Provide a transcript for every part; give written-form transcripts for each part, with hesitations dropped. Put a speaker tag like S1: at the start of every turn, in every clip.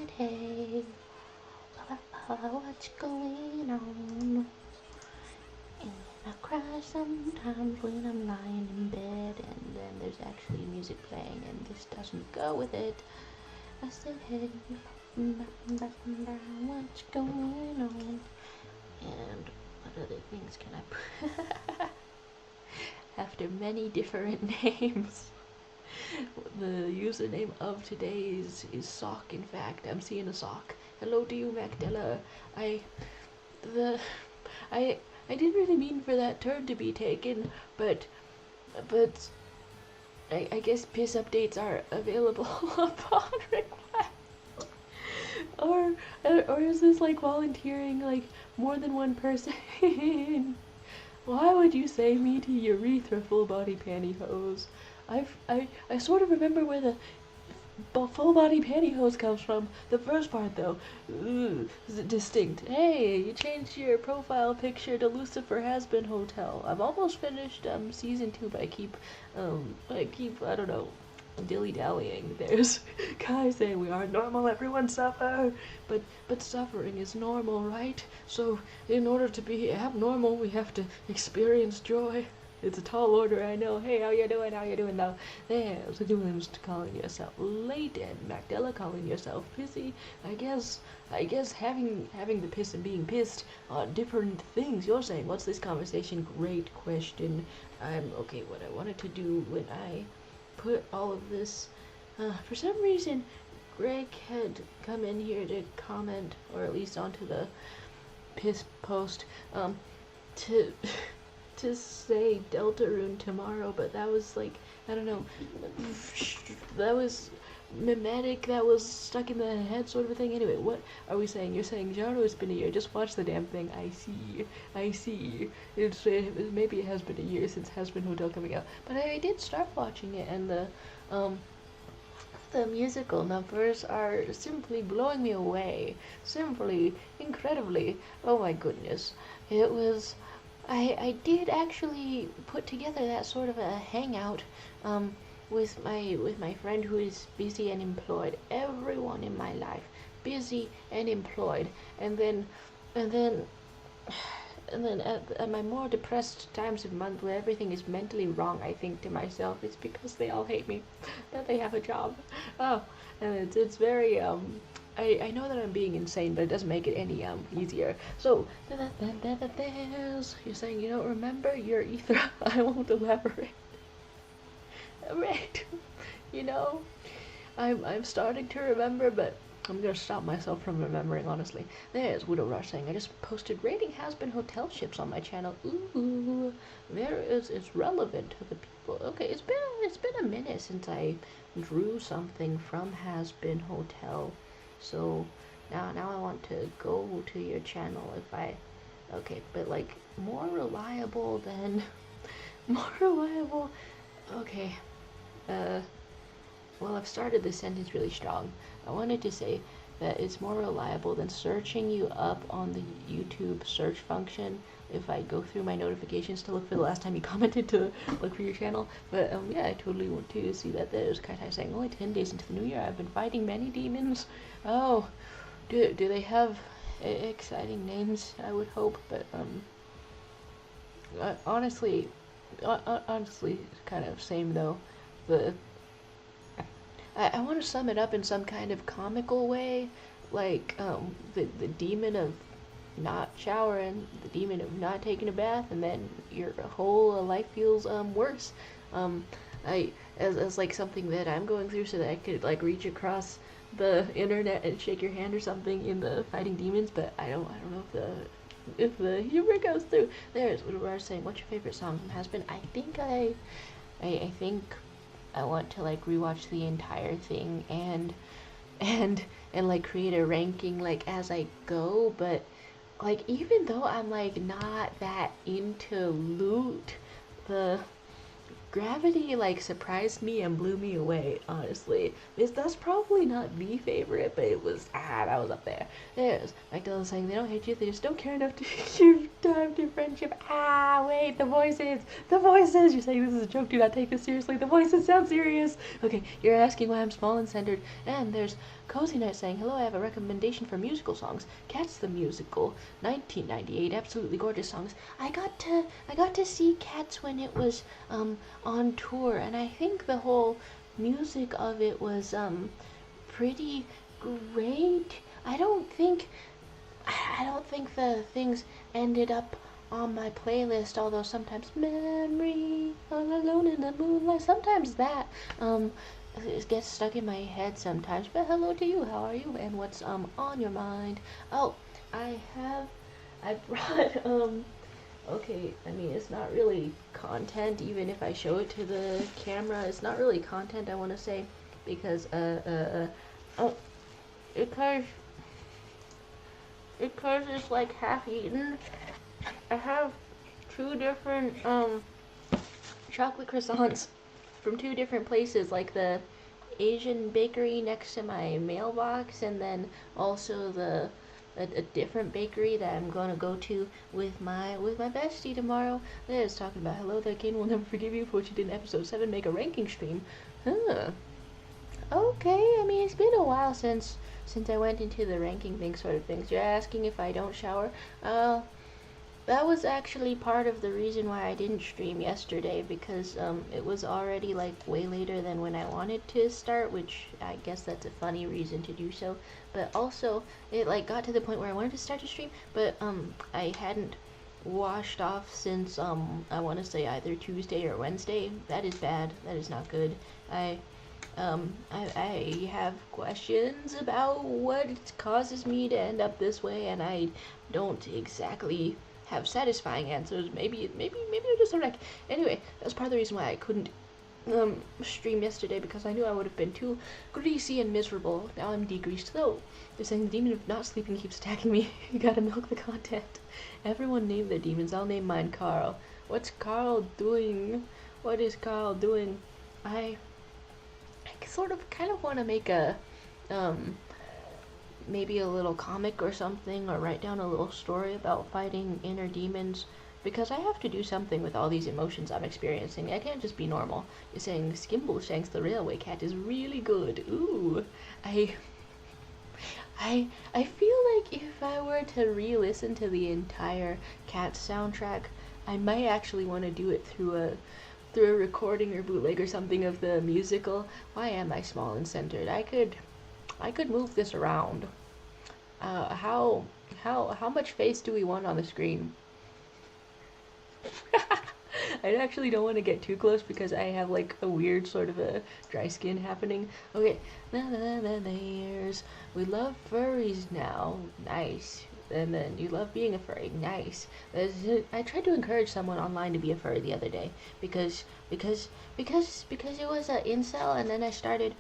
S1: said, hey, what's going on? And I cry sometimes when I'm lying in bed, and then there's actually music playing, and this doesn't go with it. I said, hey, what's going on? And what other things can I put? After many different names. The username of today is Sock. In fact, I'm seeing a sock. Hello to you, Magdella. I the I I didn't really mean for that turn to be taken, but I guess piss updates are available upon request. Or is this like volunteering like more than one person? Why would you say me to urethra full body pantyhose? I sort of remember where the full body pantyhose comes from. The first part though, is distinct. Hey, you changed your profile picture to Lucifer Has Been Hotel. I've almost finished season 2, but I don't know, dilly dallying. There's guys saying we aren't normal, everyone suffer, but suffering is normal, right? So in order to be abnormal, we have to experience joy. It's a tall order, I know. Hey, how you doing? How you doing now? There's a difference to calling yourself late and Magdella calling yourself pissy. I guess having the piss and being pissed are different things. You're saying, what's this conversation? Great question. Okay, what I wanted to do when I put all of this, for some reason, Greg had come in here to comment, or at least onto the piss post, to to say Deltarune tomorrow, but that was like, I don't know, that was mimetic, that was stuck in the head sort of a thing. Anyway, what are we saying? You're saying, Jaro, it's been a year, just watch the damn thing. I see. Maybe it has been a year since Has Been Hotel coming out, but I did start watching it, and the musical numbers are simply blowing me away. Simply, incredibly. Oh my goodness. It was, I did actually put together that sort of a hangout with my friend who is busy and employed. Everyone in my life busy and employed, and then at my more depressed times of month where everything is mentally wrong, I think to myself, it's because they all hate me, that they have a job. Oh, and it's very I know that I'm being insane, but it doesn't make it any easier. So you're saying you don't remember your ether. I won't elaborate. Right. You know, I'm starting to remember, but I'm gonna stop myself from remembering, honestly. There's Widow Rush saying, I just posted rating Has Been Hotel ships on my channel. Ooh, it's relevant to the people. Okay, it's been a minute since I drew something from Has Been Hotel. So now I want to go to your channel okay, but like more reliable than more reliable. Okay. Well, I've started this sentence really strong. I wanted to say that it's more reliable than searching you up on the YouTube search function if I go through my notifications to look for the last time you commented to look for your channel. But yeah, I totally want to see that. There's Kaitai saying, only 10 days into the new year, I've been fighting many demons. Oh, do they have exciting names? I would hope, but honestly, kind of same though. I want to sum it up in some kind of comical way, like the demon of not showering, the demon of not taking a bath, and then your whole life feels worse. As like something that I'm going through, so that I could like reach across the internet and shake your hand or something in the fighting demons, but I don't know if the humor goes through. There's what we're saying. What's your favorite song from Has Been? I think I want to like rewatch the entire thing and like create a ranking like as I go, but like even though I'm like not that into Loot, the Gravity like surprised me and blew me away, honestly. That's probably not the favorite, but it was that was up there. There's Magdalena saying they don't hate you, they just don't care enough to give time to friendship. Wait, the voices. You're saying this is a joke, do not take this seriously. The voices sound serious. Okay, you're asking why I'm small and centered, and there's Cozy Night saying, hello, I have a recommendation for musical songs. Cats the Musical, 1998, absolutely gorgeous songs. I got to see Cats when it was on tour, and I think the whole music of it was pretty great. I don't think the things ended up on my playlist, although sometimes memory all alone in the moonlight, sometimes that it gets stuck in my head sometimes. But hello to you, how are you, and what's on your mind? Oh, I brought okay, I mean, it's not really content, even if I show it to the camera, it's not really content, I want to say, because oh, because it's like half eaten. I have two different chocolate croissants from two different places, like the Asian bakery next to my mailbox, and then also a different bakery that I'm gonna go to with my bestie tomorrow. That is talking about, hello there, Kane will never forgive you for what you did in episode 7, make a ranking stream. Huh. Okay, I mean, it's been a while since I went into the ranking thing sort of things. You're asking if I don't shower? That was actually part of the reason why I didn't stream yesterday, because it was already like way later than when I wanted to start, which I guess that's a funny reason to do so. But also, it like got to the point where I wanted to start to stream, but I hadn't washed off since I want to say either Tuesday or Wednesday. That is bad. That is not good. I have questions about what causes me to end up this way, and I don't exactly have satisfying answers. Maybe I'm just a wreck. Anyway, that's part of the reason why I couldn't stream yesterday, because I knew I would have been too greasy and miserable. Now I'm degreased though. They're saying the demon of not sleeping keeps attacking me. You gotta milk the content. Everyone name their demons. I'll name mine Carl. What's Carl doing? What is Carl doing? I sort of kind of want to make a maybe a little comic or something, or write down a little story about fighting inner demons, because I have to do something with all these emotions I'm experiencing. I can't just be normal. You're saying Skimbleshanks the Railway Cat is really good. Ooh, I feel like if I were to re-listen to the entire Cats soundtrack, I might actually want to do it through a recording or bootleg or something of the musical. Why am I small and centered? I could move this around. How much face do we want on the screen? I actually don't want to get too close because I have like a weird sort of a dry skin happening. Okay, there's, we love furries now. Nice. And then you love being a furry. Nice. I tried to encourage someone online to be a furry the other day because it was an incel, and then I started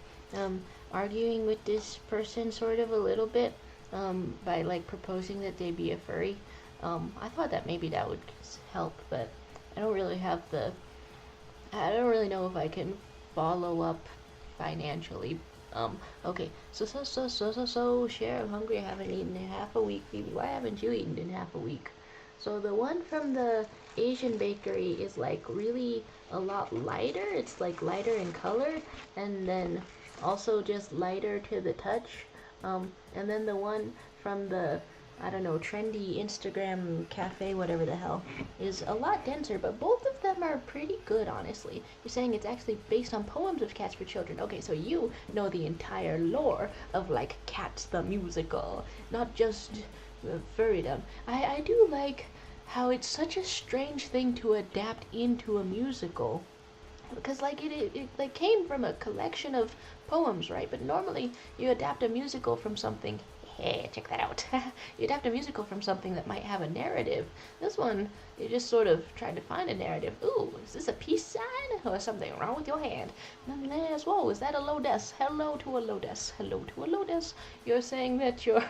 S1: arguing with this person sort of a little bit by like proposing that they be a furry. I thought that maybe that would help, but I don't really know if I can follow up financially. Okay, so, share, I'm hungry, I haven't eaten in half a week, Phoebe, why haven't you eaten in half a week? So the one from the Asian bakery is like really a lot lighter, it's like lighter in color, and then also just lighter to the touch, and then the one from the, I don't know, trendy Instagram cafe, whatever the hell, is a lot denser, but both of them are pretty good, honestly. You're saying it's actually based on poems of Cats for children. Okay, so you know the entire lore of, like, Cats the musical, not just furrydom. I do like how it's such a strange thing to adapt into a musical. Because, like, it like came from a collection of poems, right? But normally you adapt a musical from something. Hey, check that out. You adapt a musical from something that might have a narrative. This one, you just sort of tried to find a narrative. Ooh, is this a peace sign? Or something wrong with your hand? And then as well, is that a Lodes? Hello to a Lodes. Hello to a Lodes. You're saying that your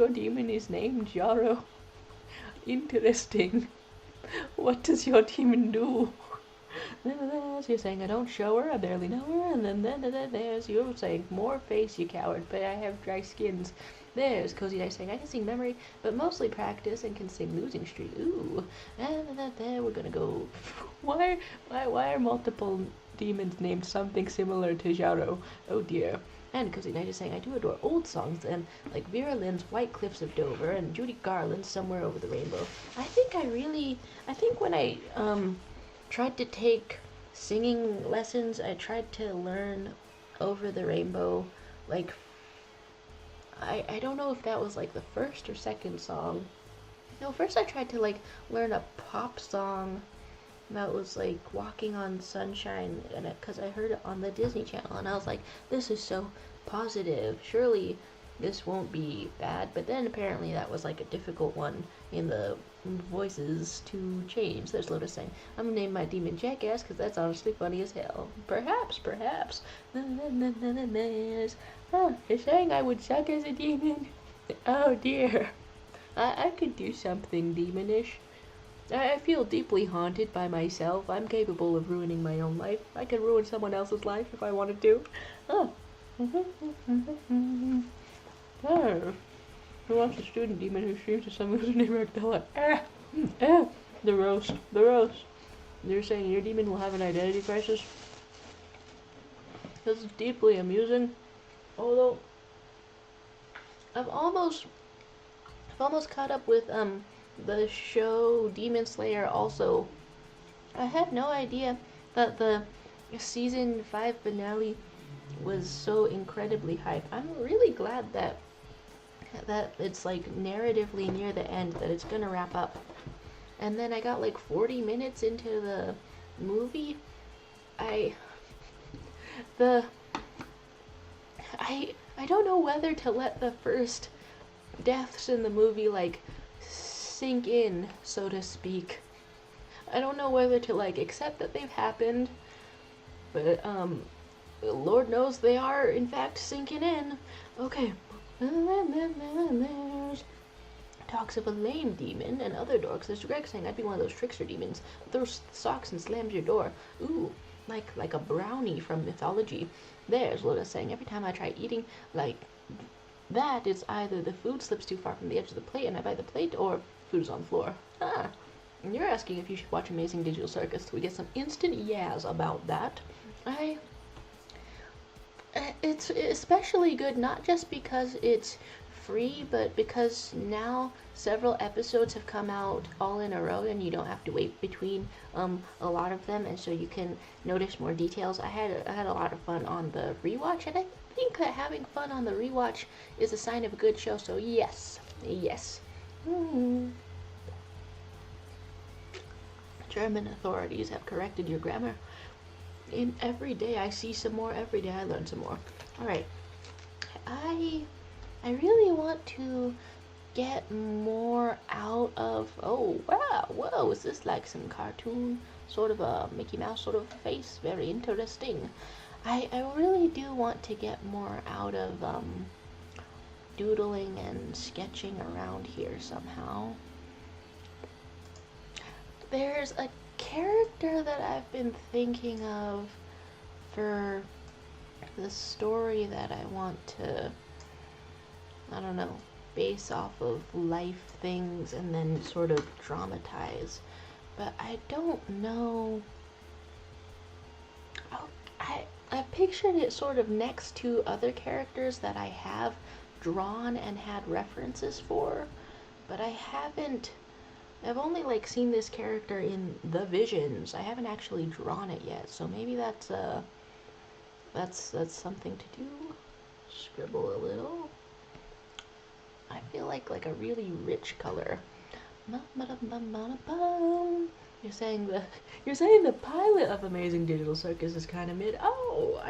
S1: demon is named Jaro. Interesting. What does your demon do? You're saying I don't show her, I barely know her, and then there's you're saying more face, you coward, but I have dry skins. There's Cozy Night saying I can sing Memory, but mostly practice and can sing Losing Streak. Ooh, and then there we're gonna go. Why are multiple demons named something similar to Jaro? Oh dear. And Cozy Night is saying, I do adore old songs, and like Vera Lynn's White Cliffs of Dover and Judy Garland's Somewhere Over the Rainbow. I think when I tried to take singing lessons, I tried to learn Over the Rainbow, like, I don't know if that was like the first or second song. No, first I tried to like learn a pop song that was like Walking on Sunshine, because I heard it on the Disney Channel, and I was like, this is so positive, surely this won't be bad. But then apparently that was like a difficult one in the voices to change. There's Lotus saying, I'm gonna name my demon Jackass because that's honestly funny as hell. Perhaps. Oh, you're saying I would suck as a demon? Oh dear. I could do something demonish. I feel deeply haunted by myself. I'm capable of ruining my own life. I could ruin someone else's life if I wanted to. Oh. Oh. Who wants a student demon who screams to someone who's named Magdala? The roast. You're saying your demon will have an identity crisis? This is deeply amusing. Although I've almost caught up with the show Demon Slayer also. I had no idea that the season 5 finale was so incredibly hype. I'm really glad that it's like narratively near the end, that it's gonna wrap up. And then I got like 40 minutes into the movie. I don't know whether to let the first deaths in the movie like sink in, so to speak. I don't know whether to like accept that they've happened, but Lord knows they are in fact sinking in. Okay. Talks of a lame demon and other dorks. There's Greg saying, I'd be one of those trickster demons. Throws socks and slams your door. Ooh, like a brownie from mythology. There's Lotus saying, every time I try eating like that, it's either the food slips too far from the edge of the plate and I bite the plate, or food's on the floor. Ah, and you're asking if you should watch Amazing Digital Circus. We get some instant yas about that. It's especially good not just because it's free, but because now several episodes have come out all in a row and you don't have to wait between a lot of them, and so you can notice more details. I had a lot of fun on the rewatch, and I think that having fun on the rewatch is a sign of a good show, so yes. German authorities have corrected your grammar. In every day I see some more, every day I learn some more. Alright, I really want to get more out of, oh wow, whoa, is this like some cartoon, sort of a Mickey Mouse sort of face? Very interesting. I really do want to get more out of doodling and sketching around here somehow. There's a character that I've been thinking of for the story that I want to, I don't know, base off of life things and then sort of dramatize. But I don't know. I pictured it sort of next to other characters that I have drawn and had references for, but I've only like seen this character in the visions. I haven't actually drawn it yet, so maybe that's something to do. Scribble a little. I feel like a really rich color. You're saying the pilot of Amazing Digital Circus is kind of mid. Oh,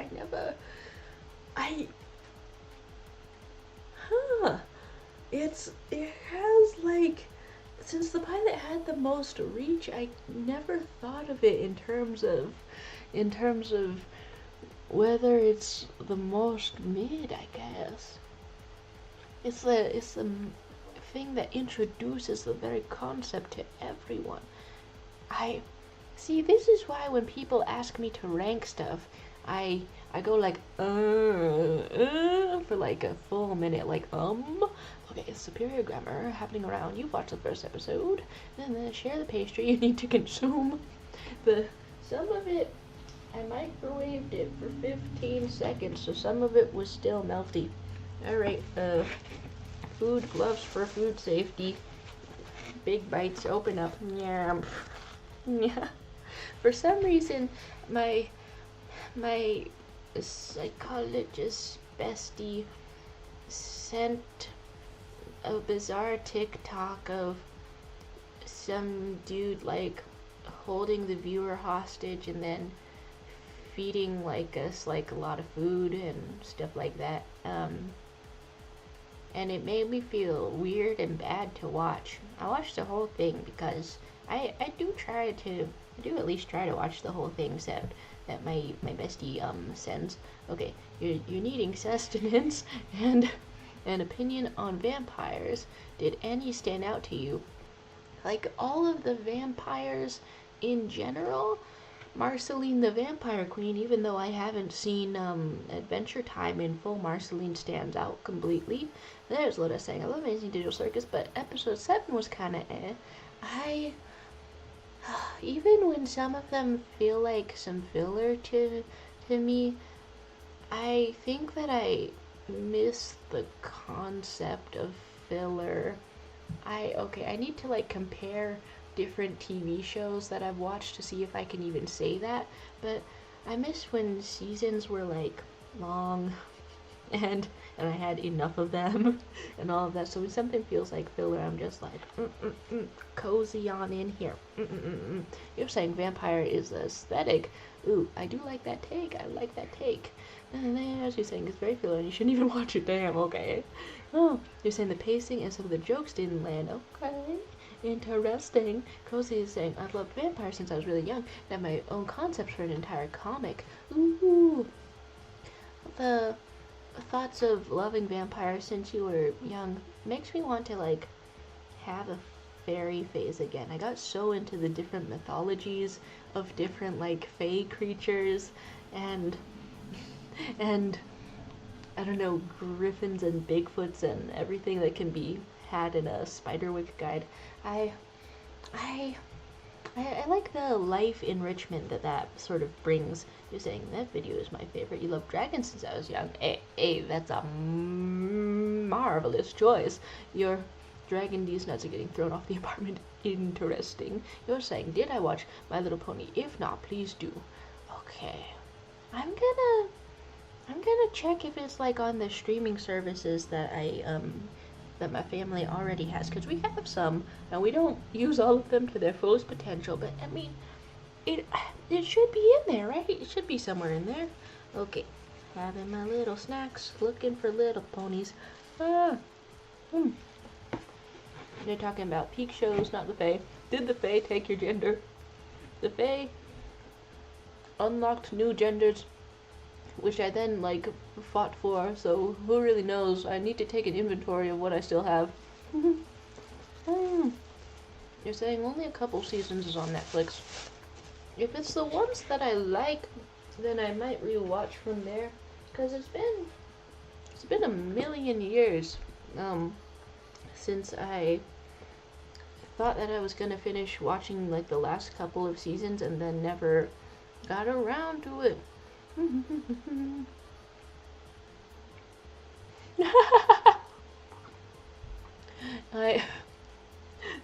S1: it has like, since the pilot had the most reach, I never thought of it in terms of whether it's the most mid, I guess. It's the thing that introduces the very concept to everyone. I see, this is why when people ask me to rank stuff, I go like for like a full minute, like okay, superior grammar happening around. You've watched the first episode, and then share the pastry you need to consume. Some of it I microwaved it for 15 seconds, so some of it was still melty. Alright, food gloves for food safety. Big bites, open up. Yeah. Yeah. For some reason, my psychologist bestie sent a bizarre TikTok of some dude like holding the viewer hostage and then feeding us a lot of food and stuff like that. And it made me feel weird and bad to watch. I watched the whole thing because I do at least try to watch the whole things that my bestie sends. Okay, you're needing sustenance and an opinion on vampires. Did any stand out to you? Like all of the vampires in general, Marceline the Vampire Queen, even though I haven't seen Adventure Time in full, Marceline stands out completely. There's Lotus saying, I love Amazing Digital Circus, but episode 7 was kinda eh. Even when some of them feel like some filler to me, I think that I miss the concept of filler. I need to compare different TV shows that I've watched to see if I can even say that, but I miss when seasons were long and I had enough of them and all of that. So when something feels like filler, I'm just cozy on in here. You're saying vampire is the aesthetic. Ooh, I do like that take. I like that take. And as you're saying, it's very filler and you shouldn't even watch it. Damn, okay. Oh, you're saying the pacing and some of the jokes didn't land. Okay. Interesting. Cozy is saying, I've loved vampires since I was really young and have my own concepts for an entire comic. Ooh. The thoughts of loving vampires since you were young makes me want to have a fairy phase again. I got so into the different mythologies of different fae creatures and I don't know, griffins and Bigfoots and everything that can be had in a Spiderwick guide. I like the life enrichment that sort of brings. You're saying that video is my favorite. You love dragons since I was young. Hey, that's a marvelous choice. Your dragon D's nuts are getting thrown off the apartment. Interesting. You're saying, did I watch My Little Pony? If not, please do. Okay. I'm gonna check if it's on the streaming services that that my family already has, because we have some and we don't use all of them to their fullest potential, but I mean it should be in there, right? It should be somewhere in there. Okay, having my little snacks, looking for little ponies. They're talking about peak shows, not the Fae. Did the Fae take your gender? The Fae unlocked new genders, which I then fought for, so who really knows? I need to take an inventory of what I still have. You're saying only a couple seasons is on Netflix. If it's the ones that I like, then I might rewatch from there, because it's been a million years since I thought that I was gonna finish watching the last couple of seasons and then never got around to it.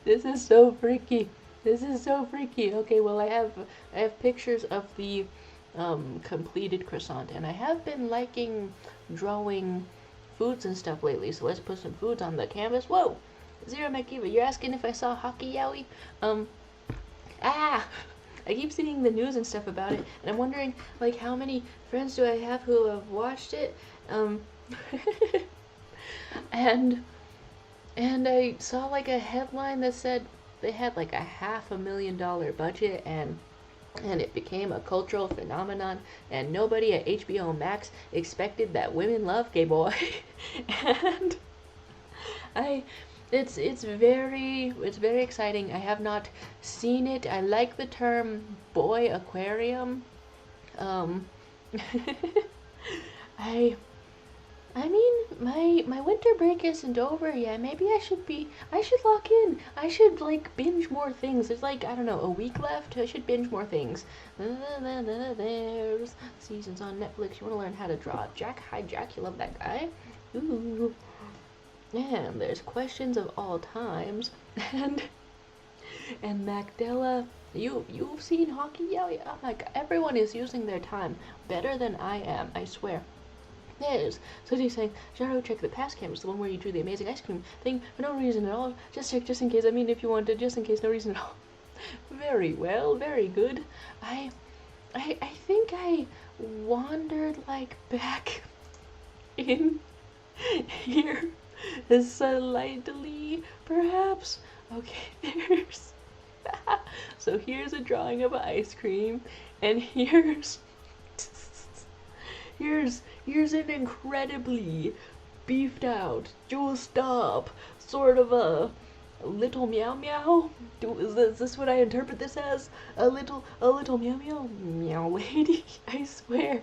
S1: This is so freaky. This is so freaky. Okay, well I have pictures of the completed croissant, and I have been liking drawing foods and stuff lately, so let's put some foods on the canvas. Whoa! Zero McEva, you're asking if I saw Hockey Yowie? I keep seeing the news and stuff about it, and I'm wondering, how many friends do I have who have watched it? And I saw a headline that said they had a $500,000 budget, and it became a cultural phenomenon, and nobody at HBO Max expected that women love Gay Boy. And it's very exciting. I have not seen it. I like the term boy aquarium. I mean, my winter break isn't over yet. Maybe I should lock in. I should, like, binge more things. There's, like, I don't know, a week left. I should binge more things. There's seasons on Netflix. You want to learn how to draw Jack? Hi, Jack. You love that guy? Ooh. And there's questions of all times. And Magdala, you've seen hockey? Yeah, oh my god, everyone is using their time better than I am, I swear. Yes. So he's saying, Jaro, check the past cameras, the one where you drew the amazing ice cream thing for no reason at all. Just check, just in case. I mean, if you wanted, just in case, no reason at all. Very well, very good. I think I wandered, like, back in here slightly, perhaps. Okay, there's. So here's a drawing of ice cream, and here's here's an incredibly beefed out, juiced up sort of a little meow meow. Is this what I interpret this as? A little meow meow meow lady. I swear.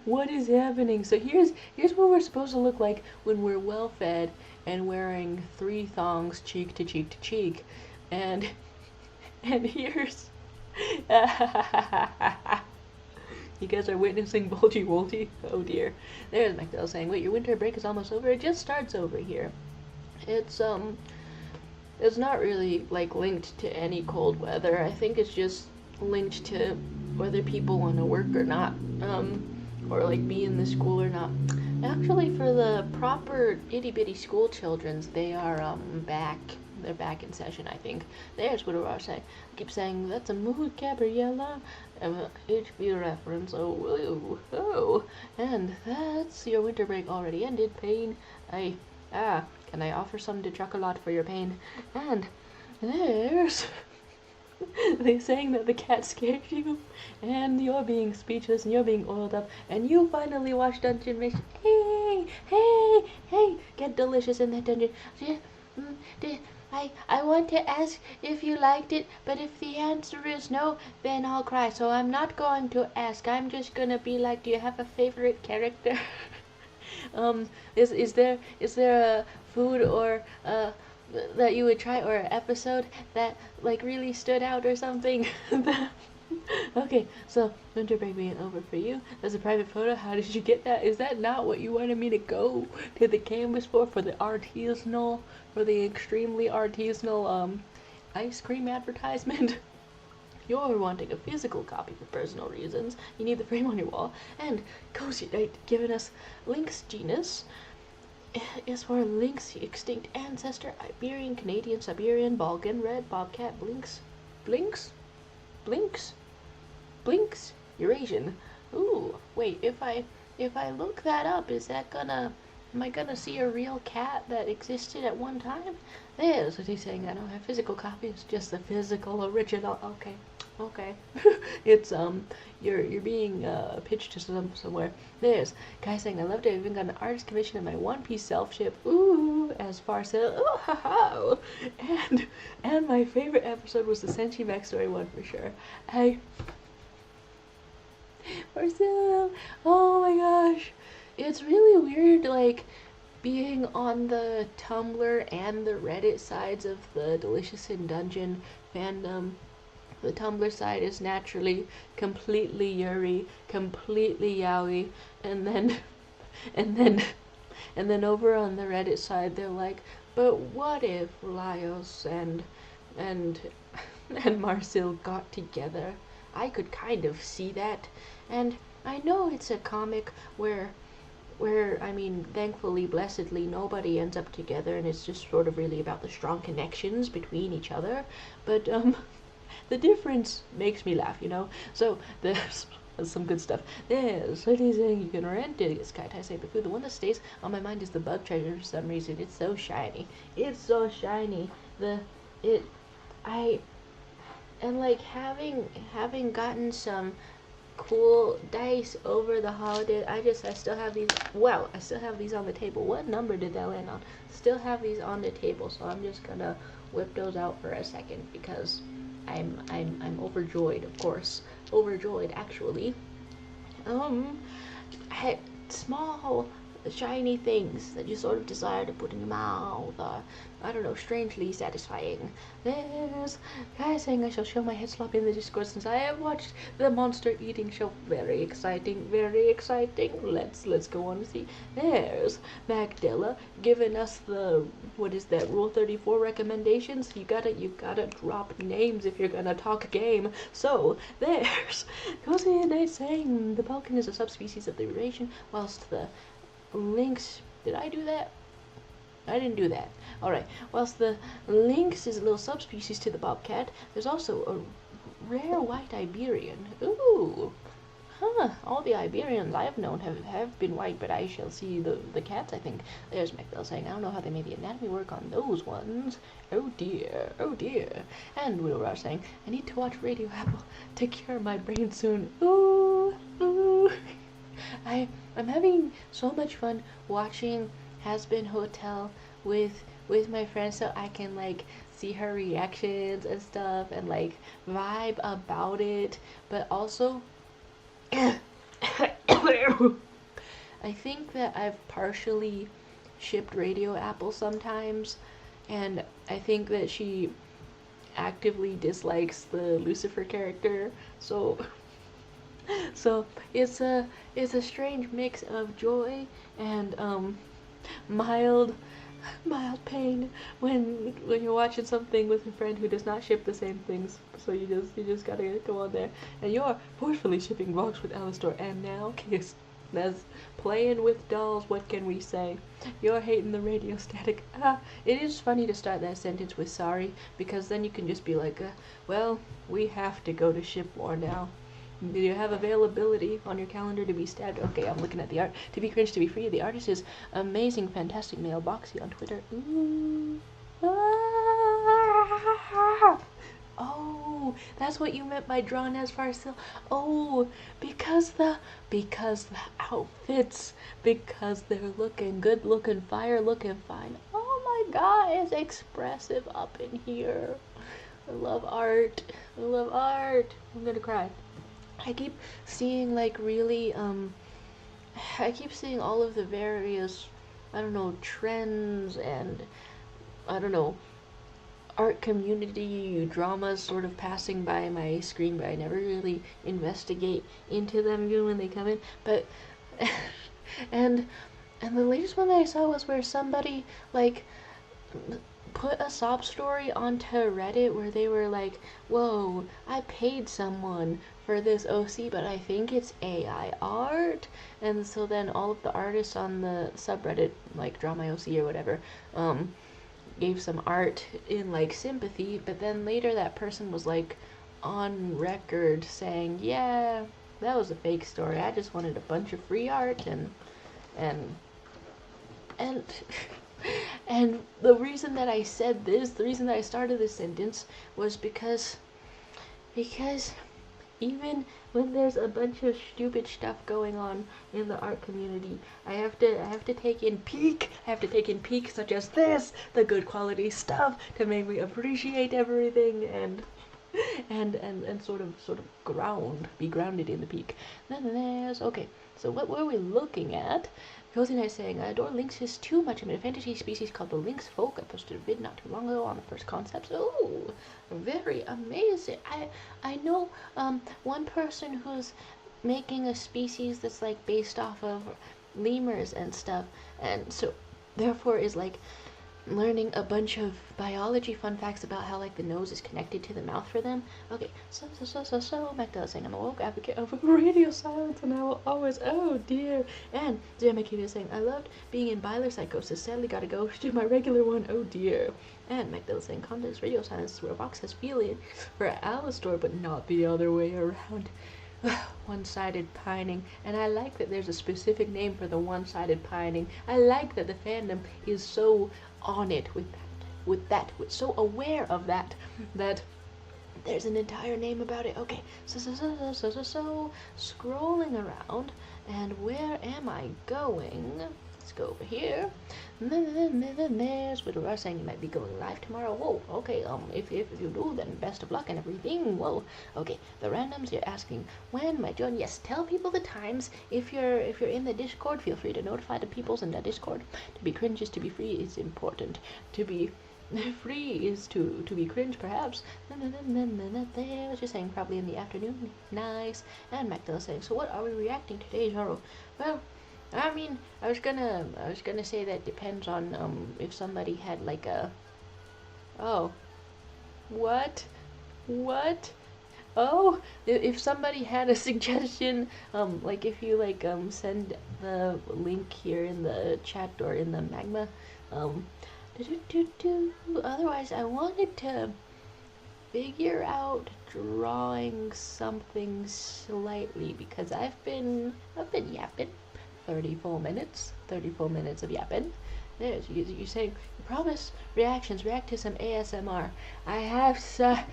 S1: What is happening? So here's what we're supposed to look like when we're well fed and wearing 3 thongs cheek to cheek to cheek, and here's. You guys are witnessing Bulgy Wolty? Oh dear. There's Magdal saying, wait, your winter break is almost over? It just starts over here. It's not really, like, linked to any cold weather. I think it's just linked to whether people want to work or not, or, like, be in the school or not. Actually, for the proper itty-bitty school childrens, they are, back. They're back in session, I think. There's what I was saying. I keep saying, that's a mood, Gabriella. HB reference. Oh. And that's your winter break already ended. Pain. Can I offer some de chocolat for your pain? And there's. They saying that the cat scared you, and you're being speechless, and you're being oiled up, and you finally watched Dungeon Mission. Hey, get delicious in that dungeon. I want to ask if you liked it, but if the answer is no, then I'll cry. So I'm not going to ask. I'm just gonna be like, do you have a favorite character? Is there a food or that you would try, or an episode that, like, really stood out or something? Okay, so winter break being over for you. That's a private photo. How did you get that? Is that not what you wanted me to go to the canvas for the artisanal, for the extremely artisanal ice cream advertisement? You're wanting a physical copy for personal reasons. You need the frame on your wall. And Cozy Knight giving us Lynx genus is for lynx, extinct ancestor, Iberian, Canadian, Siberian, Balkan, red, bobcat, blinks, Eurasian. Ooh, wait, if I look that up, am I gonna see a real cat that existed at one time? There's what he's saying. I don't have physical copies, just the physical original. Okay. It's you're being pitched to somewhere. There's guy saying, I loved it. I even got an artist commission in my One Piece self ship. Ooh, as far said. Ooh, ha ha. And my favorite episode was the Senshi backstory one for sure. Marcel, oh my gosh, it's really weird, like, being on the Tumblr and the Reddit sides of the Delicious in Dungeon fandom. The Tumblr side is naturally completely Yuri, completely yaoi, and then over on the Reddit side they're like, but what if Laios and Marcel got together? I could kind of see that, and I know it's a comic where I mean, thankfully, blessedly, nobody ends up together, and it's just sort of really about the strong connections between each other, but the difference makes me laugh, you know? So there's some good stuff. There's anything you can rent it. It's Kai Tai Saber Food. The one that stays on my mind is the bug treasure for some reason. It's so shiny. And like having gotten some cool dice over the holiday, I still have these. Wow, I still have these on the table. What number did that land on? Still have these on the table, so I'm just gonna whip those out for a second because I'm overjoyed, of course. Overjoyed, actually. I had small shiny things that you sort of desire to put in your mouth are, I don't know, strangely satisfying. There's Kai saying I shall show my head slop in the Discord since I have watched the monster eating show. Very exciting, very exciting. Let's go on and see. There's Magdella giving us the, what is that, Rule 34 recommendations. You gotta drop names if you're gonna talk game. So there's Cozy Night saying the Balkan is a subspecies of the Eurasian, whilst the lynx, did I do that? I didn't do that. Alright, whilst the lynx is a little subspecies to the bobcat, there's also a rare white Iberian. Ooh. Huh, all the Iberians I've known have been white, but I shall see the cats, I think. There's Macbell saying, I don't know how they made the anatomy work on those ones. Oh dear, oh dear. And Widow Raj saying, I need to watch Radio Apple to cure my brain soon. Ooh, ooh. I'm having so much fun watching Hazbin Hotel with my friends so I can like see her reactions and stuff and like vibe about it, but also I think that I've partially shipped Radio Apple sometimes, and I think that she actively dislikes the Lucifer character, so it's a strange mix of joy and mild pain when you're watching something with a friend who does not ship the same things. So you just gotta go on there, and you're forcefully shipping Vox with Alistor and now Kiss. That's playing with dolls. What can we say? You're hating the radio static. It is funny to start that sentence with sorry, because then you can just be like, well, we have to go to Shipwar now. Do you have availability on your calendar to be stabbed? Okay, I'm looking at the art. To be cringe, to be free. The artist is amazing, fantastic male Boxy on Twitter. Ooh. Oh, that's what you meant by drawn as Farsil. Oh, because the outfits, because they're looking good looking, fire looking fine. Oh my god, it's expressive up in here. I love art. I love art. I'm gonna cry. I keep seeing like really I keep seeing all of the various, I don't know, trends and I don't know, art community dramas sort of passing by my screen, but I never really investigate into them even when they come in. But and the latest one that I saw was where somebody like put a sob story onto Reddit where they were like, whoa, I paid someone for this OC, but I think it's AI art. And so then all of the artists on the subreddit, like Draw My OC or whatever, gave some art in like sympathy, but then later that person was like on record saying, yeah, that was a fake story. I just wanted a bunch of free art and and the reason that I said this, the reason that I started this sentence was because even when there's a bunch of stupid stuff going on in the art community, I have to take in peaks such as this, the good quality stuff, to make me appreciate everything and sort of be grounded in the peak. Then there's, okay, so what were we looking at? Cozy Night saying, I adore lynxes too much. I'm in a fantasy species called the lynx folk. I posted a vid not too long ago on the first concepts. Oh, very amazing. I know one person who's making a species that's like based off of lemurs and stuff, and so therefore is like learning a bunch of biology fun facts about how like the nose is connected to the mouth for them. Okay, so Magdalena saying I'm a woke advocate of radio silence and I will always, oh dear. And Jamakita saying I loved being in bilar psychosis, sadly gotta go to my regular one, oh dear. And Magdalena saying context radio silence is where Vox has feeling for Alistor but not the other way around. One-sided pining, and I like that there's a specific name for the one-sided pining. I like that the fandom is so on it with that, so aware of that there's an entire name about it. Okay, so scrolling around, and where am I going? Let's go over here. then there's Widow are saying you might be going live tomorrow. Whoa, okay, if you do, then best of luck and everything. Whoa, okay, the randoms, you're asking when am I join? Yes, tell people the times. If you're in the Discord, feel free to notify the peoples in the Discord. To be cringe is to be free is important. To be free is to be cringe, perhaps. There, just saying probably in the afternoon. Nice. And Magdala saying, so what are we reacting to today, Zoro? Well, I mean, I was gonna say that depends on if somebody had like a what if somebody had a suggestion, like if you like send the link here in the chat or in the magma, otherwise I wanted to figure out drawing something slightly because I've been yapping 34 minutes of yapping. There's you saying, you promise reactions, react to some ASMR. I have some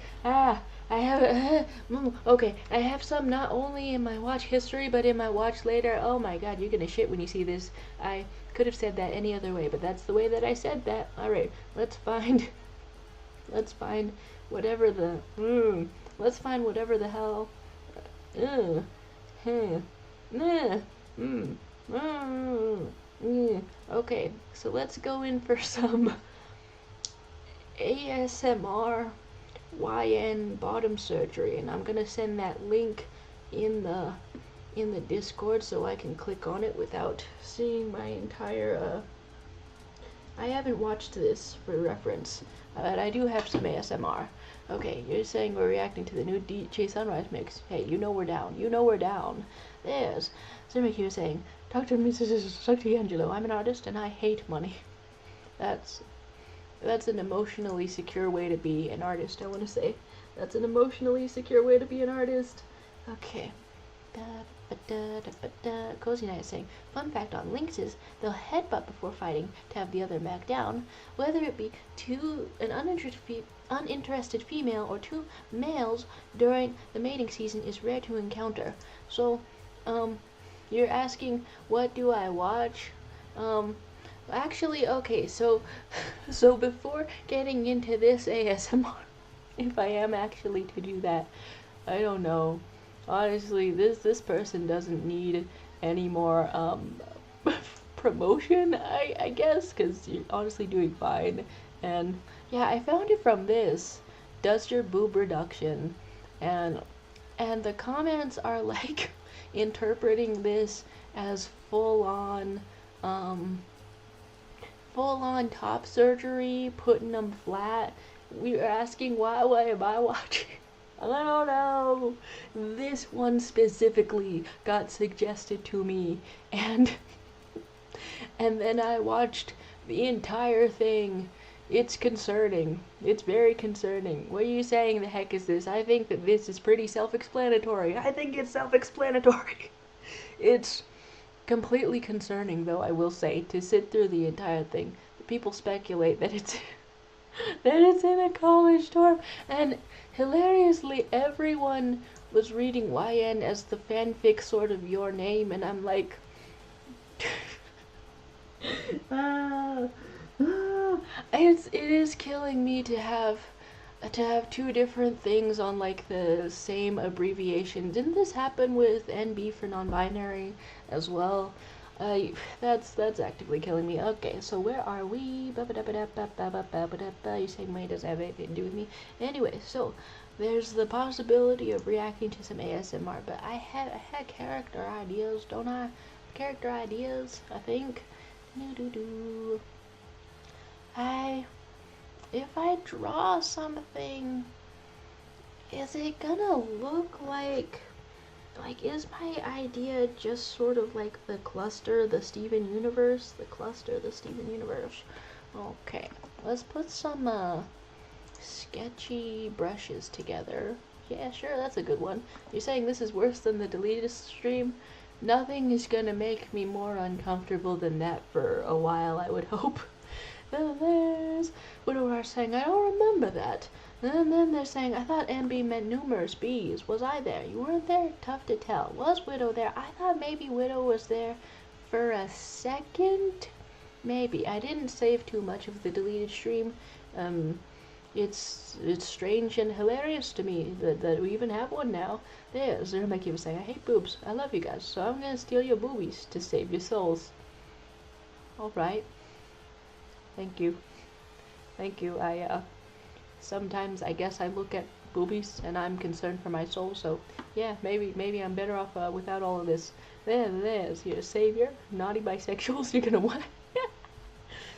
S1: not only in my watch history but in my watch later. Oh my god, you're gonna shit when you see this. I could have said that any other way, but that's the way that I said that. Alright, let's find whatever the hell okay, so let's go in for some ASMR YN bottom surgery, and I'm gonna send that link in the Discord so I can click on it without seeing my entire I haven't watched this for reference, but I do have some ASMR. Okay, you're saying we're reacting to the new DJ Sunrise mix. Hey, you know we're down. There's Simic, you're saying, talk to Angelo. I'm an artist and I hate money. That's an emotionally secure way to be an artist, I want to say. That's an emotionally secure way to be an artist. Okay. Cozy Night is saying, fun fact on Lynx is they'll headbutt before fighting to have the other back down. Whether it be an uninterested female or two males during the mating season is rare to encounter. So, you're asking, what do I watch? Actually, okay, so before getting into this ASMR, if I am actually to do that, I don't know. Honestly, this person doesn't need any more promotion, I guess, because you're honestly doing fine. And yeah, I found it from this, does your boob reduction, and the comments are like interpreting this as full on top surgery, putting them flat. We are asking why am I watching? I don't know. This one specifically got suggested to me, and then I watched the entire thing. It's concerning. It's very concerning. What are you saying the heck is this? I think that this is pretty self-explanatory. I think it's self-explanatory. It's completely concerning, though, I will say, to sit through the entire thing. People speculate that it's in a college dorm, and hilariously everyone was reading YN as the fanfic sort of Your Name, and I'm like it is killing me to have two different things on like the same abbreviation. Didn't this happen with NB for non-binary as well? That's actively killing me. Okay, so where are we? You saying money doesn't have anything to do with me. Anyway, so there's the possibility of reacting to some ASMR, but I had character ideas, don't I? Character ideas, I think. If I draw something, is it gonna look like is my idea just sort of like the cluster, the Steven Universe? The cluster, the Steven Universe. Okay, let's put some sketchy brushes together. Yeah, sure, that's a good one. You're saying this is worse than the deleted stream? Nothing is gonna make me more uncomfortable than that for a while, I would hope. There's Widow are saying, I don't remember that. And then they're saying, I thought NB meant numerous B's. Was I there? You weren't there? Tough to tell. Was Widow there? I thought maybe Widow was there for a second. Maybe. I didn't save too much of the deleted stream. Um, it's strange and hilarious to me that we even have one now. There's Zermaki was saying, I hate boobs. I love you guys, so I'm gonna steal your boobies to save your souls. Alright. Thank you. Thank you. Sometimes I guess I look at boobies and I'm concerned for my soul, so yeah, maybe I'm better off without all of this. There's your savior. Naughty bisexuals, you're gonna what?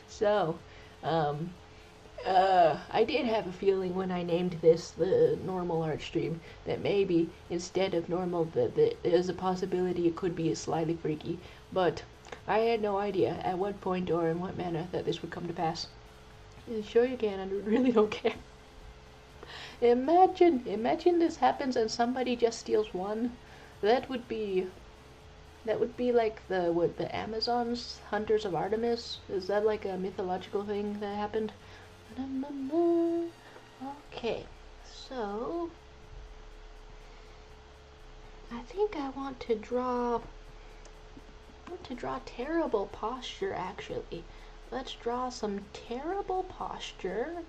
S1: So, I did have a feeling when I named this the normal art stream that maybe instead of normal, there's a possibility it could be slightly freaky, but I had no idea at what point or in what manner that this would come to pass. Sure you can, I really don't care. Imagine this happens and somebody just steals one. That would be like the Amazons, Hunters of Artemis. Is that like a mythological thing that happened? Okay, so I think I want to draw terrible posture actually. Let's draw some terrible posture.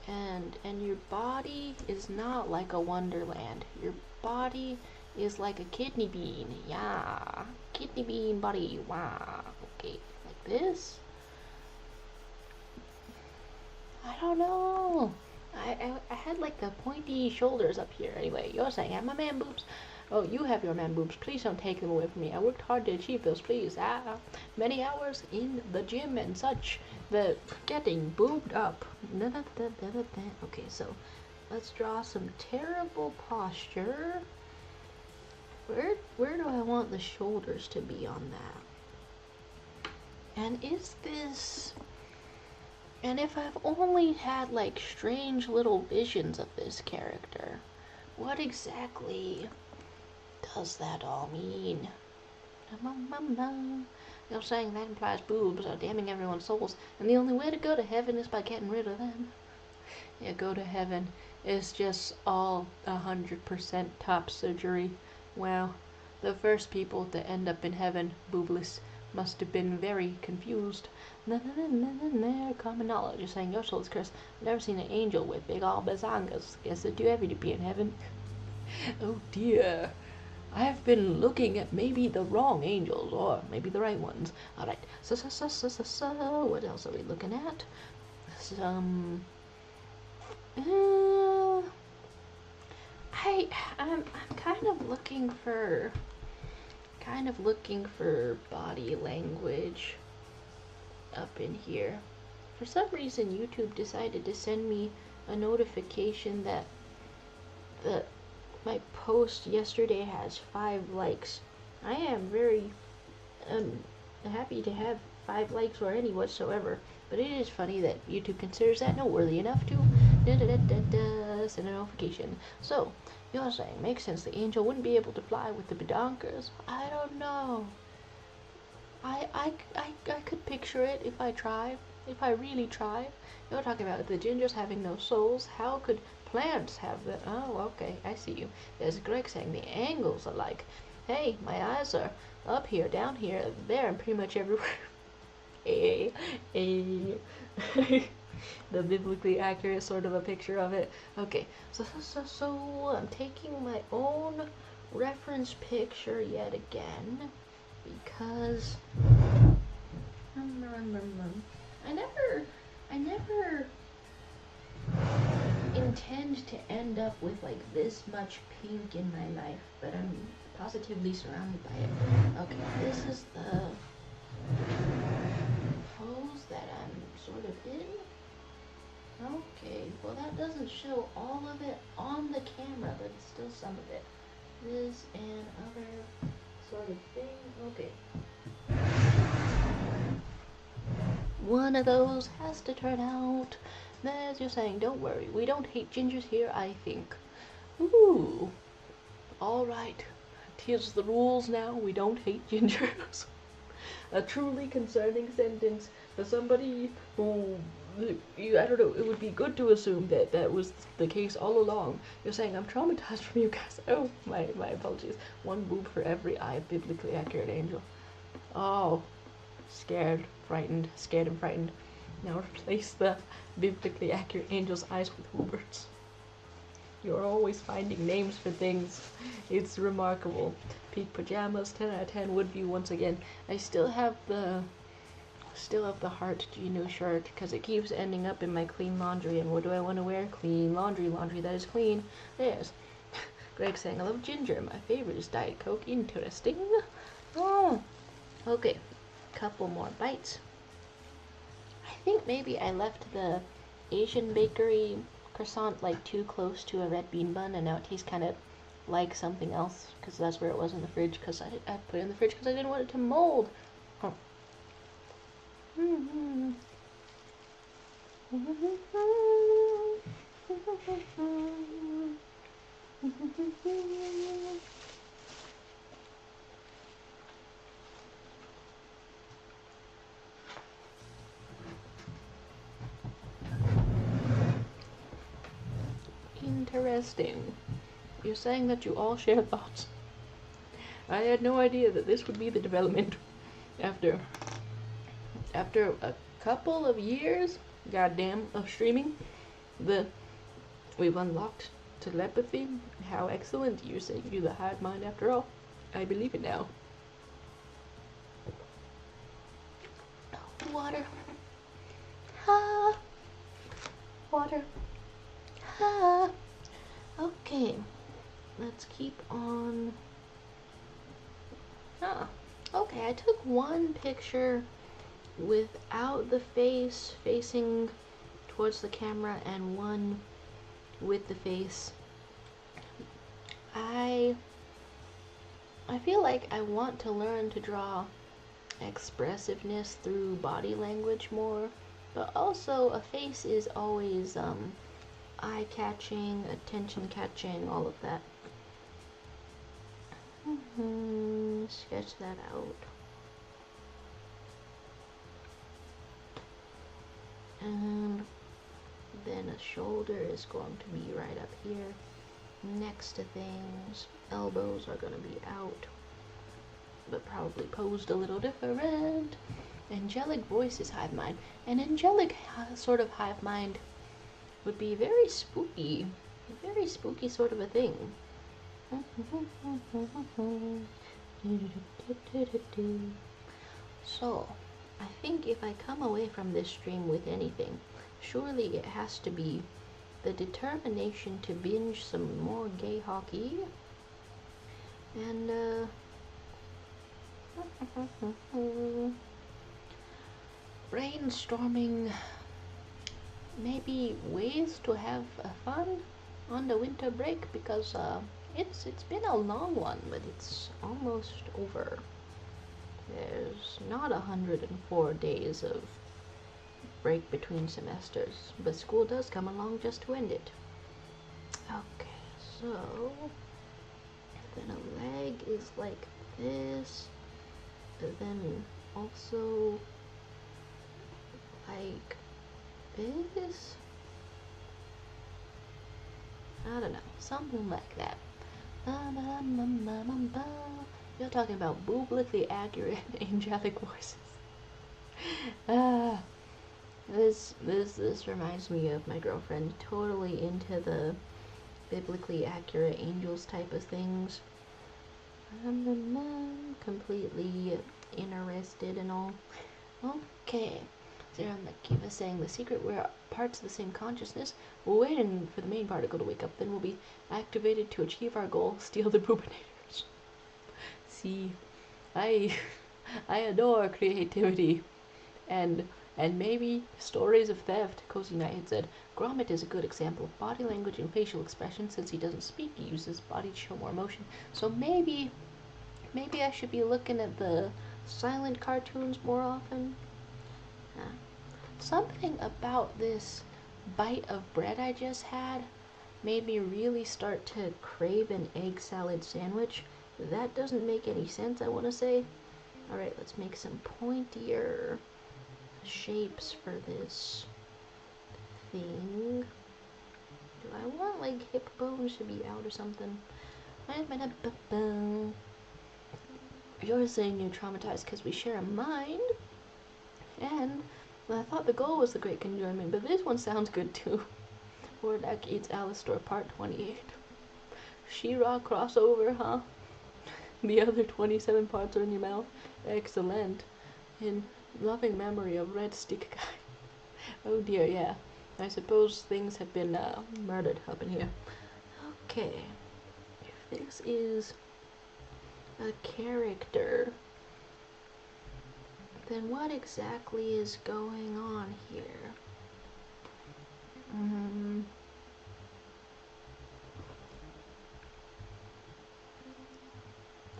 S1: And your body is not like a wonderland. Your body is like a kidney bean. Yeah. Kidney bean body. Wow. Okay. Like this. I don't know. I had like the pointy shoulders up here. Anyway, you're saying I have my man boobs. Oh, you have your man boobs. Please don't take them away from me. I worked hard to achieve those, please. Many hours in the gym and such. The getting boobed up. Okay, so let's draw some terrible posture. Where do I want the shoulders to be on that? And is this... And if I've only had like strange little visions of this character, what exactly does that all mean? You're saying that implies boobs are damning everyone's souls, and the only way to go to heaven is by getting rid of them. Yeah, go to heaven is just all 100% top surgery. Wow, the first people to end up in heaven, boobless, must have been very confused. Common knowledge is saying your soul is cursed. I've never seen an angel with big old bazongas. Guess they're too heavy to be in heaven. Oh dear. I've been looking at maybe the wrong angels, or maybe the right ones. Alright, so, what else are we looking at? Some... I'm kind of looking for body language up in here. For some reason, YouTube decided to send me a notification that my post yesterday has 5 likes. I am very happy to have 5 likes or any whatsoever, but it is funny that YouTube considers that noteworthy enough to send a notification. So, you're saying makes sense the angel wouldn't be able to fly with the bedonkers. I don't know. I could picture it if I tried. If I really tried. You're talking about the gingers having no souls. How could plants have that? Oh, okay, I see you. There's Greg saying the angles are like, hey, my eyes are up here, down here, there, and pretty much everywhere. The biblically accurate sort of a picture of it. Okay, so I'm taking my own reference picture yet again because I never intend to end up with like this much pink in my life, but I'm positively surrounded by it. Okay, this is the pose that I'm sort of in. Okay, well that doesn't show all of it on the camera, but it's still some of it. This and other sort of thing. Okay. One of those has to turn out. As you're saying, don't worry, we don't hate gingers here, I think. Ooh. Alright. 'Tis the rules now, we don't hate gingers. A truly concerning sentence for somebody who, I don't know, it would be good to assume that that was the case all along. You're saying I'm traumatized from you guys. Oh, my apologies. One boob for every eye, biblically accurate angel. Oh. Scared, frightened, scared and frightened. Now replace the biblically accurate angel's eyes with Hubert's. You're always finding names for things. It's remarkable. Peak pajamas, 10 out of 10. Woodview once again. I still have the Heart Genu shirt because it keeps ending up in my clean laundry. And what do I want to wear? Clean laundry. Laundry that is clean. Yes. Greg saying I love ginger. My favorite is Diet Coke. Interesting. Oh. Okay. Couple more bites. I think maybe I left the Asian bakery croissant like too close to a red bean bun, and now it tastes kind of like something else because that's where it was in the fridge. Because I put it in the fridge because I didn't want it to mold. Huh. Interesting. You're saying that you all share thoughts. I had no idea that this would be the development after a couple of years, goddamn, of streaming. We've unlocked telepathy. How excellent. You say you're the hive mind after all. I believe it now. Water. Ha. Water. Ha. Okay. Let's keep on. Okay, I took one picture without the face facing towards the camera and one with the face. I feel like I want to learn to draw expressiveness through body language more, but also a face is always eye-catching, attention-catching, all of that. Sketch that out. And then a shoulder is going to be right up here, next to things. Elbows are going to be out, but probably posed a little different. Angelic voice is hive mind. An angelic sort of hive mind would be very spooky sort of a thing. So, I think if I come away from this stream with anything, surely it has to be the determination to binge some more gay hockey and brainstorming maybe ways to have fun on the winter break, because it's been a long one, but it's almost over. There's not 104 days of break between semesters, but school does come along just to end it. Okay, so then a leg is like this, but then also like this. I don't know, something like that. You're talking about biblically accurate angelic voices. This reminds me of my girlfriend, totally into the biblically accurate angels type of things. Completely interested and all. Okay. Sarah Makiva saying the secret, we're parts of the same consciousness. We're waiting for the main particle to wake up, then we'll be activated to achieve our goal, steal the Boobinators. See, I adore creativity and maybe stories of theft. Cozy Knight had said, Gromit is a good example of body language and facial expression. Since he doesn't speak, he uses body to show more emotion. So maybe I should be looking at the silent cartoons more often. Something about this bite of bread I just had made me really start to crave an egg salad sandwich. That doesn't make any sense, I want to say. Alright, let's make some pointier shapes for this thing. Do I want, like, hip bones to be out or something? You're saying you're traumatized because we share a mind? And I thought the goal was the Great Conjoinment, but this one sounds good too. Hordak eats Alistor, part 28. She-Ra crossover, huh? The other 27 parts are in your mouth. Excellent. In loving memory of Red Stick Guy. Oh dear, yeah. I suppose things have been murdered up in here. Okay. If this is a character, then what exactly is going on here?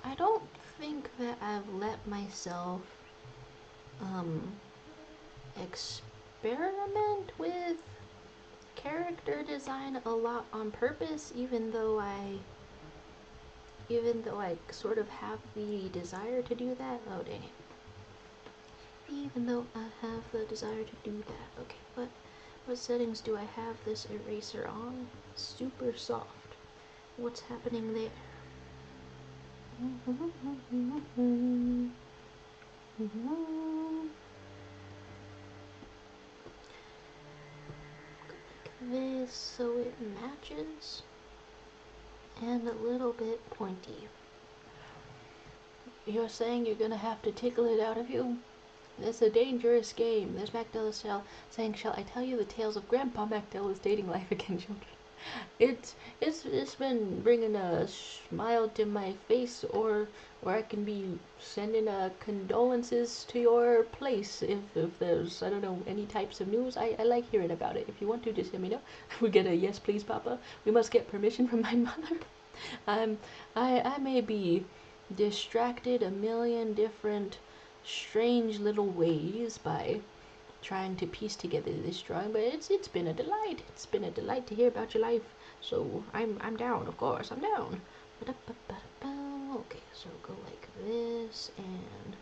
S1: I don't think that I've let myself experiment with character design a lot on purpose, even though I sort of have the desire to do that. Oh dang it. Even though I have the desire to do that. Okay, what settings do I have this eraser on? Super soft. What's happening there? This so it matches, and a little bit pointy. You're saying you're gonna have to tickle it out of you? It's a dangerous game. There's Magdella saying, shall I tell you the tales of Grandpa Magdella's dating life again, children? It's been bringing a smile to my face, or I can be sending condolences to your place if there's, I don't know, any types of news. I like hearing about it. If you want to, just let me know. We get a yes please, Papa. We must get permission from my mother. I may be distracted a million different strange little ways by trying to piece together this drawing, but it's been a delight. It's been a delight to hear about your life. So I'm down, of course. I'm down. Okay, so go like this, and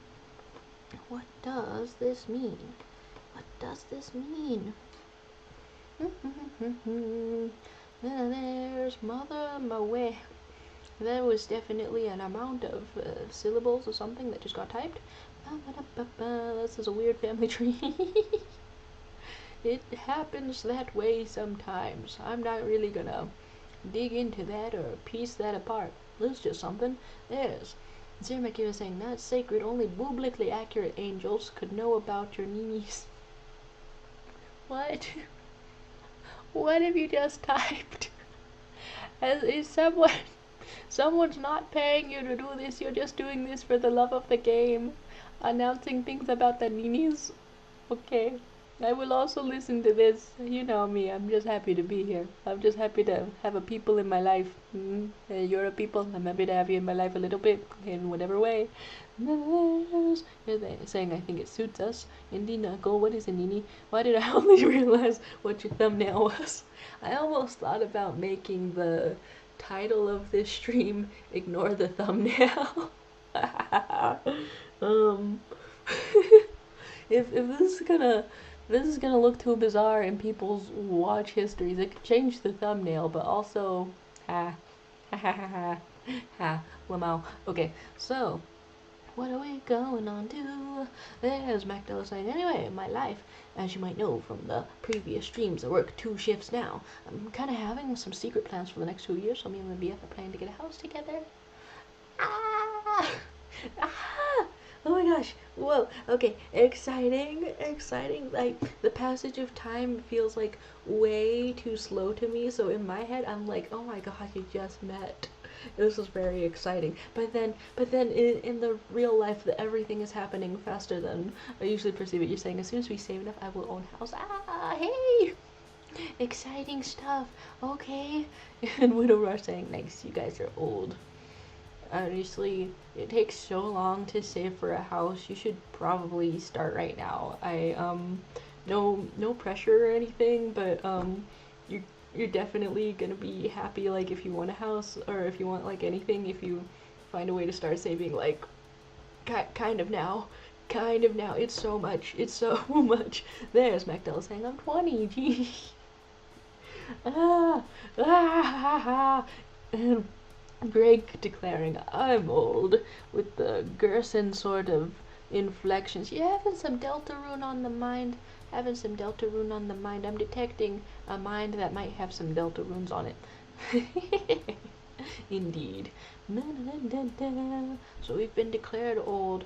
S1: what does this mean? What does this mean? There's Mother my way. There was definitely an amount of syllables or something that just got typed. This is a weird family tree. It happens that way sometimes. I'm not really gonna dig into that or piece that apart. There's just something. There's Zirmaki was saying, that's sacred. Only biblically accurate angels could know about your ninis. What? What have you just typed? Is someone's not paying you to do this? You're just doing this for the love of the game. Announcing things about the ninis? Okay. I will also listen to this. You know me, I'm just happy to be here. I'm just happy to have a people in my life. You're a people. I'm happy to have you in my life a little bit, in whatever way. You're saying I think it suits us. Indie Knuckle, what is a nini? Why did I only realize what your thumbnail was? I almost thought about making the title of this stream ignore the thumbnail. If this is gonna look too bizarre in people's watch histories, it could change the thumbnail, but also Lamau. Okay, so what are we going on to? There's Magdella saying, anyway, my life, as you might know from the previous streams, I work 2 shifts now. I'm kind of having some secret plans for the next 2 years, so me and my BF are planning to get a house together. Ah! Oh my gosh, whoa, okay, exciting, like, the passage of time feels like way too slow to me, so in my head, I'm like, oh my god, you just met. This is very exciting, but then in the real life, everything is happening faster than I usually perceive it. You're saying, as soon as we save enough, I will own a house. Hey! Exciting stuff, okay. And Widow Rush saying, nice, you guys are old. Honestly, it takes so long to save for a house. You should probably start right now. No pressure or anything, but you're definitely gonna be happy, like, if you want a house, or if you want, like, anything, if you find a way to start saving, like, kind of now. It's so much. There's Magdella saying, I'm 20, gee. And Greg declaring, I'm old, with the Gerson sort of inflections. You having some Deltarune on the mind? Having some Deltarune on the mind. I'm detecting a mind that might have some Deltarunes on it. Indeed. So we've been declared old.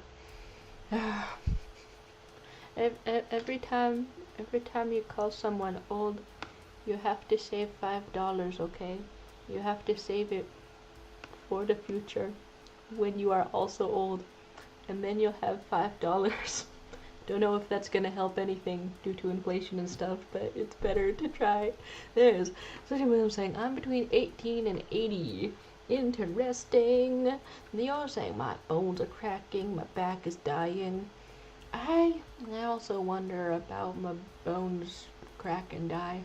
S1: every time you call someone old, you have to save $5, okay? You have to save it for the future when you are also old, and then you'll have $5. Don't know if that's gonna help anything due to inflation and stuff, but it's better to try. There's such a way of saying I'm between 18 and 80. Interesting. You're saying my bones are cracking, my back is dying. I also wonder about my bones crack and die.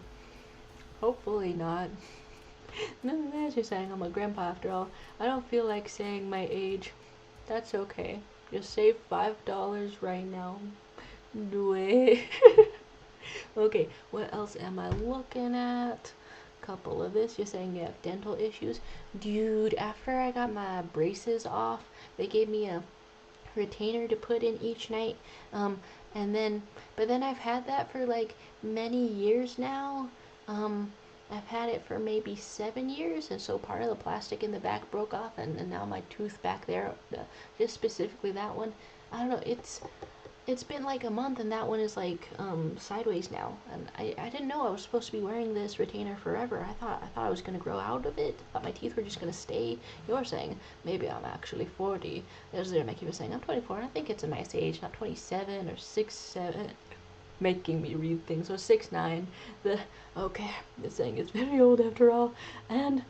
S1: Hopefully not. Nonetheless, you're saying I'm a grandpa after all. I don't feel like saying my age. That's okay. Just save $5 right now. Do it. Okay, what else am I looking at? Couple of this. You're saying you have dental issues. Dude, after I got my braces off, they gave me a retainer to put in each night. But then I've had that for like many years now. I've had it for maybe 7 years, and so part of the plastic in the back broke off, and now my tooth back there, just specifically that one, I don't know, it's been like a month, and that one is like sideways now, and I didn't know I was supposed to be wearing this retainer forever. I thought I was gonna grow out of it. I thought my teeth were just gonna stay. You're saying maybe I'm actually 40. There's there Mickey was saying I'm 24, and I think it's a nice age, not 27 or 6'7", making me read things. So 6'9". Okay, it's saying it's very old after all, and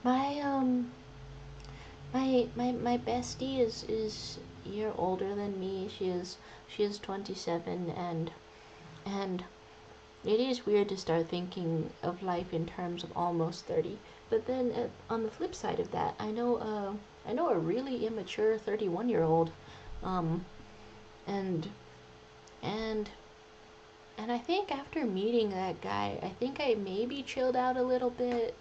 S1: my my bestie is a year older than me. She is 27, and it is weird to start thinking of life in terms of almost 30. But then on the flip side of that, I know a really immature 31-year-old, and and I think after meeting that guy, I think I maybe chilled out a little bit.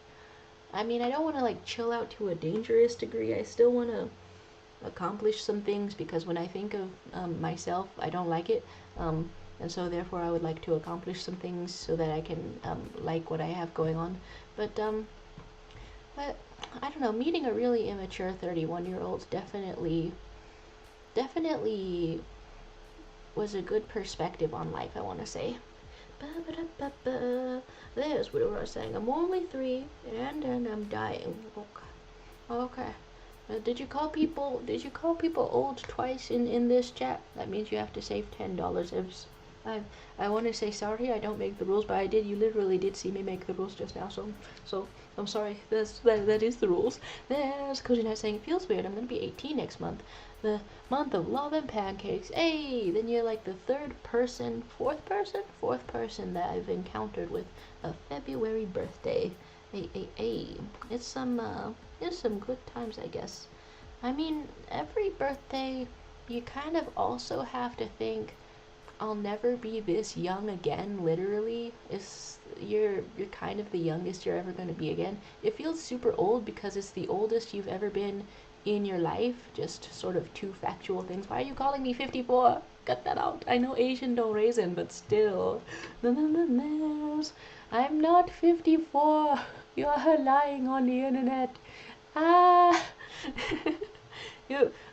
S1: I mean, I don't want to like chill out to a dangerous degree. I still want to accomplish some things, because when I think of myself, I don't like it. And so therefore I would like to accomplish some things so that I can like what I have going on. But I don't know, meeting a really immature 31-year-old definitely was a good perspective on life, I want to say. There's what I was saying. I'm only 3, and I'm dying. Okay. Did you call people old twice in this chat? That means you have to save $10. I want to say sorry. I don't make the rules, but I did. You literally did see me make the rules just now. So I'm sorry. That is the rules. There's Cozy Night saying it feels weird. I'm gonna be 18 next month. The month of love and pancakes. Hey, then you're like the fourth person that I've encountered with a February birthday. Hey. It's some good times, I guess. I mean, every birthday, you kind of also have to think, I'll never be this young again, literally. You're kind of the youngest you're ever going to be again. It feels super old because it's the oldest you've ever been in your life. Just sort of two factual things. Why are you calling me 54? Cut that out. I know Asian don't raisin, but still. I'm not 54. You're lying on the internet. Ah.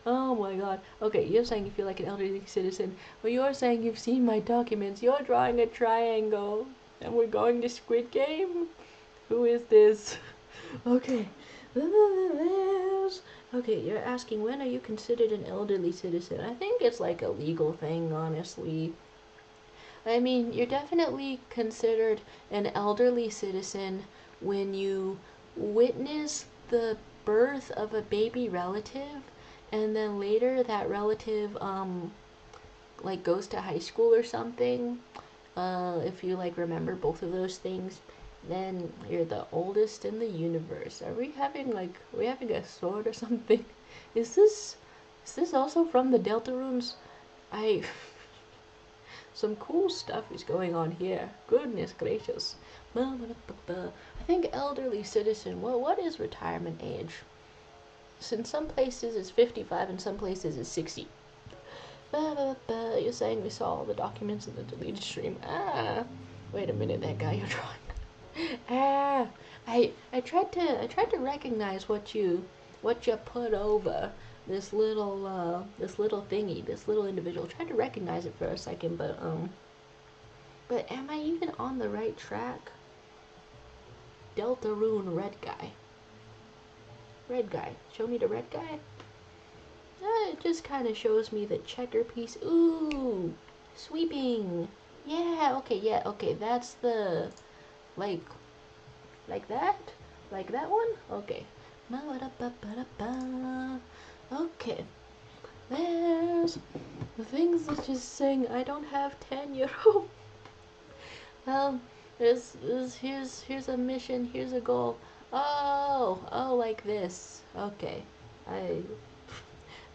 S1: Oh my god. Okay, you're saying you feel like an elderly citizen, but you're saying you've seen my documents. You're drawing a triangle, and we're going to Squid Game? Who is this? Okay. Okay, you're asking, when are you considered an elderly citizen? I think it's like a legal thing, honestly. I mean, you're definitely considered an elderly citizen when you witness the birth of a baby relative, and then later that relative like goes to high school or something. If you like remember both of those things, then you're the oldest in the universe. Are we having a sword or something? Is this also from the Deltarunes? Some cool stuff is going on here. Goodness gracious. I think elderly citizen, well, what is retirement age? So in some places it's 55, in some places it's 60. You're saying we saw all the documents in the deleted stream. Ah, wait a minute, that guy you're drawing. Ah, I tried to recognize what you put over this little thingy, this little individual. Tried to recognize it for a second, but am I even on the right track? Deltarune red guy. Red guy. Show me the red guy. It just kind of shows me the checker piece. Ooh, sweeping. Yeah, okay, that's the, like that? Like that one? Okay. Okay. There's the things that just saying I don't have 10-year-old. Well, here's a mission, here's a goal. Oh, like this. Okay. I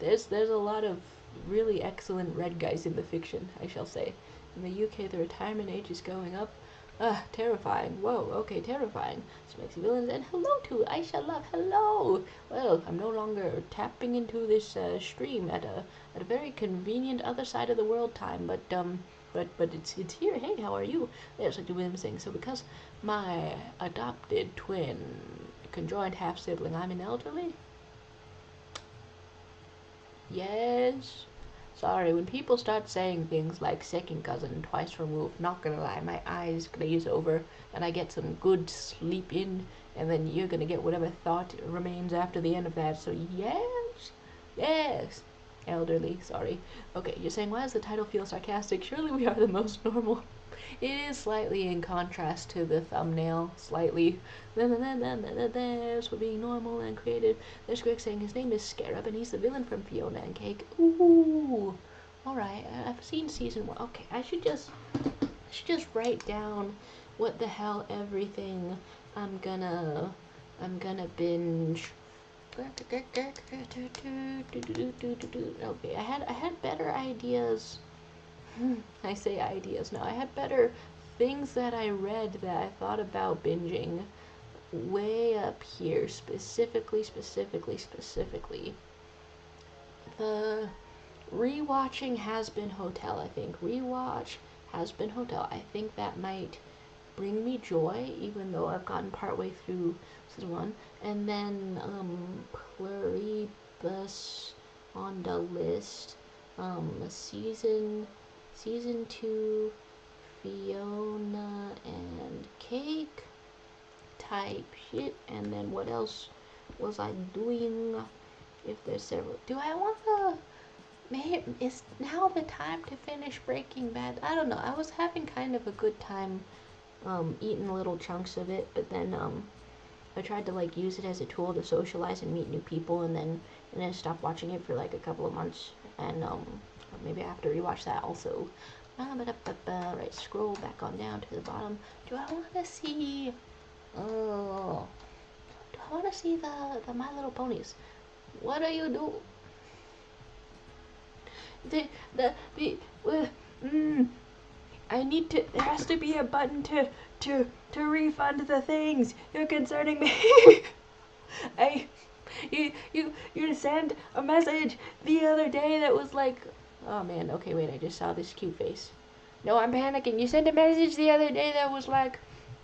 S1: there's a lot of really excellent red guys in the fiction, I shall say. In the UK, the retirement age is going up. Terrifying. Whoa, okay, terrifying. Smexy villains, and hello to Aisha Love. Hello. Well, I'm no longer tapping into this stream at a very convenient other side of the world time, but it's here. Hey, how are you? There's like the Williams saying. So because my adopted twin, conjoined half sibling, I'm an elderly. Yes. Sorry, when people start saying things like second cousin, twice removed, not gonna lie, my eyes glaze over and I get some good sleep in, and then you're gonna get whatever thought remains after the end of that. So yes. Elderly, sorry. Okay, you're saying, why does the title feel sarcastic? Surely we are the most normal. It is slightly in contrast to the thumbnail, slightly. There's for being normal and creative. There's Greg saying his name is Scarab and he's the villain from Fiona and Cake. Ooh. Alright, I've seen season 1. Okay, I should just write down what the hell everything I'm gonna binge. Okay, I had better ideas. I say ideas now. I had better things that I read that I thought about binging way up here. Specifically. The rewatching Hazbin Hotel, I think. Rewatch Hazbin Hotel. I think that might bring me joy, even though I've gotten partway through season 1. And then, Pluribus on the list. Season 2, Fiona and Cake type shit. And then what else was I doing? If there's several. Do I want to... Maybe is now the time to finish Breaking Bad? I don't know. I was having kind of a good time eating little chunks of it, but then I tried to like use it as a tool to socialize and meet new people, and then stop watching it for like a couple of months, and maybe I have to rewatch that also. Right, scroll back on down to the bottom. Do I want to see? Oh, do I want to see the My Little Ponies? What do you do? I need to. There has to be a button to refund the things. You're concerning me. You sent a message the other day that was like, oh man, okay, wait, I just saw this cute face. No, I'm panicking. You sent a message the other day that was like,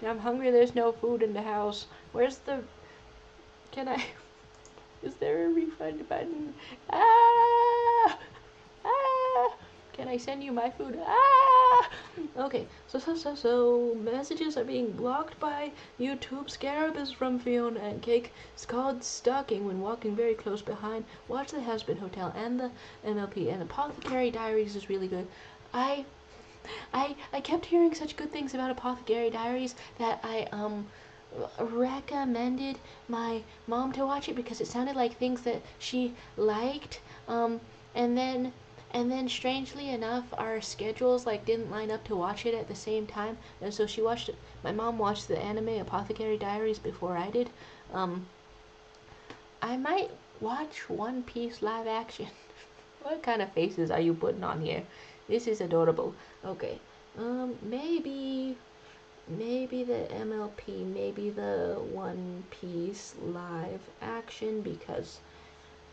S1: I'm hungry, there's no food in the house. Where's the... Can I... Is there a refund button? Ah! Ah! Can I send you my food? Ah! Okay, so messages are being blocked by YouTube. Scarab is from Fiona and Cake. It's called stalking when walking very close behind. Watch the Hazbin Hotel and the MLP, and Apothecary Diaries is really good. I kept hearing such good things about Apothecary Diaries that I recommended my mom to watch it because it sounded like things that she liked. And then strangely enough, our schedules like didn't line up to watch it at the same time, and so she watched it. My mom watched the anime Apothecary Diaries before I did. I might watch One Piece live action. What kind of faces are you putting on here? This is adorable. Okay. Maybe the MLP, maybe the One Piece live action, because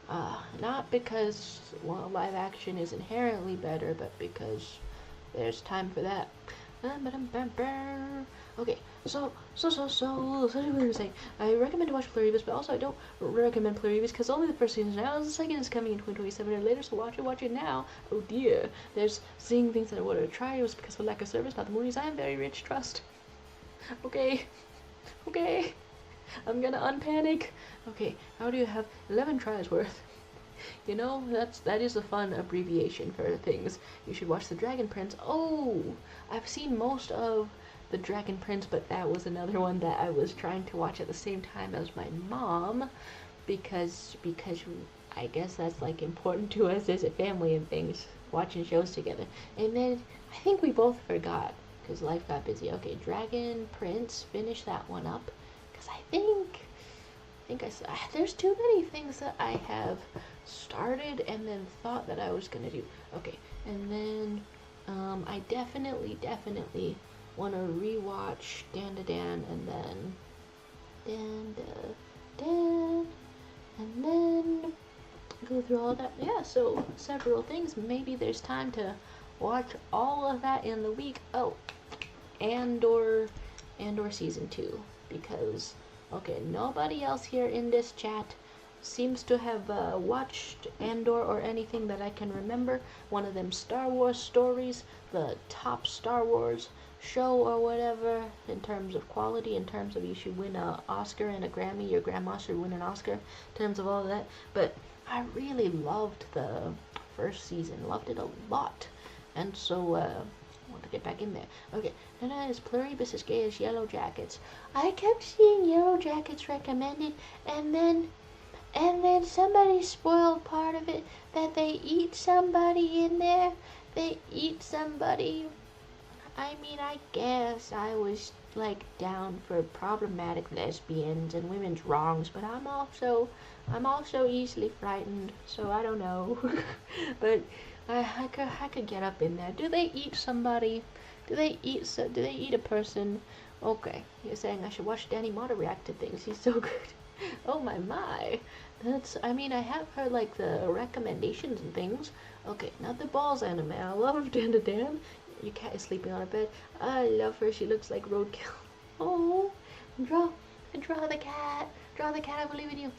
S1: Not because, well, live action is inherently better, but because there's time for that. Okay, so what was I saying? I recommend to watch Pluribus, but also I don't recommend Pluribus because only the first season is out. The second is coming in 2027 or later, so watch it now. Oh dear, there's seeing things that I wanted to try. It was because of lack of service, not the movies. I am very rich, trust. Okay, okay, I'm gonna unpanic. Okay, how do you have 11 tries worth? You know, that is a fun abbreviation for things. You should watch The Dragon Prince. Oh, I've seen most of The Dragon Prince, but that was another one that I was trying to watch at the same time as my mom because I guess that's like important to us as a family and things, watching shows together. And then I think we both forgot because life got busy. Okay, Dragon Prince, finish that one up because I think there's too many things that I have started and then thought that I was gonna do. Okay, and then I definitely want to rewatch Dan to Dan, and then Dan to Dan, and then go through all that. Yeah, so several things. Maybe there's time to watch all of that in the week. Oh, Andor season 2, because okay, nobody else here in this chat seems to have watched Andor or anything that I can remember. One of them Star Wars stories, the top Star Wars show or whatever in terms of quality, in terms of you should win an Oscar and a Grammy, your grandma should win an Oscar, in terms of all of that. But I really loved the first season, loved it a lot. And so, I want to get back in there. Okay, then is Pluribus as gay as Yellow Jackets. I kept seeing Yellow Jackets recommended, and then somebody spoiled part of it that they eat somebody in there. They eat somebody. I mean, I guess I was like down for problematic lesbians and women's wrongs, but I'm also easily frightened, so I don't know. But I could get up in there. Do they eat somebody? Do they eat a person? Okay, you're saying I should watch Danny Motta react to things. He's so good. Oh my. I mean, I have heard like the recommendations and things. Okay, not the balls anime. I love Dan to Dan. Your cat is sleeping on a bed. I love her. She looks like roadkill. Oh, draw the cat. Draw the cat. I believe in you.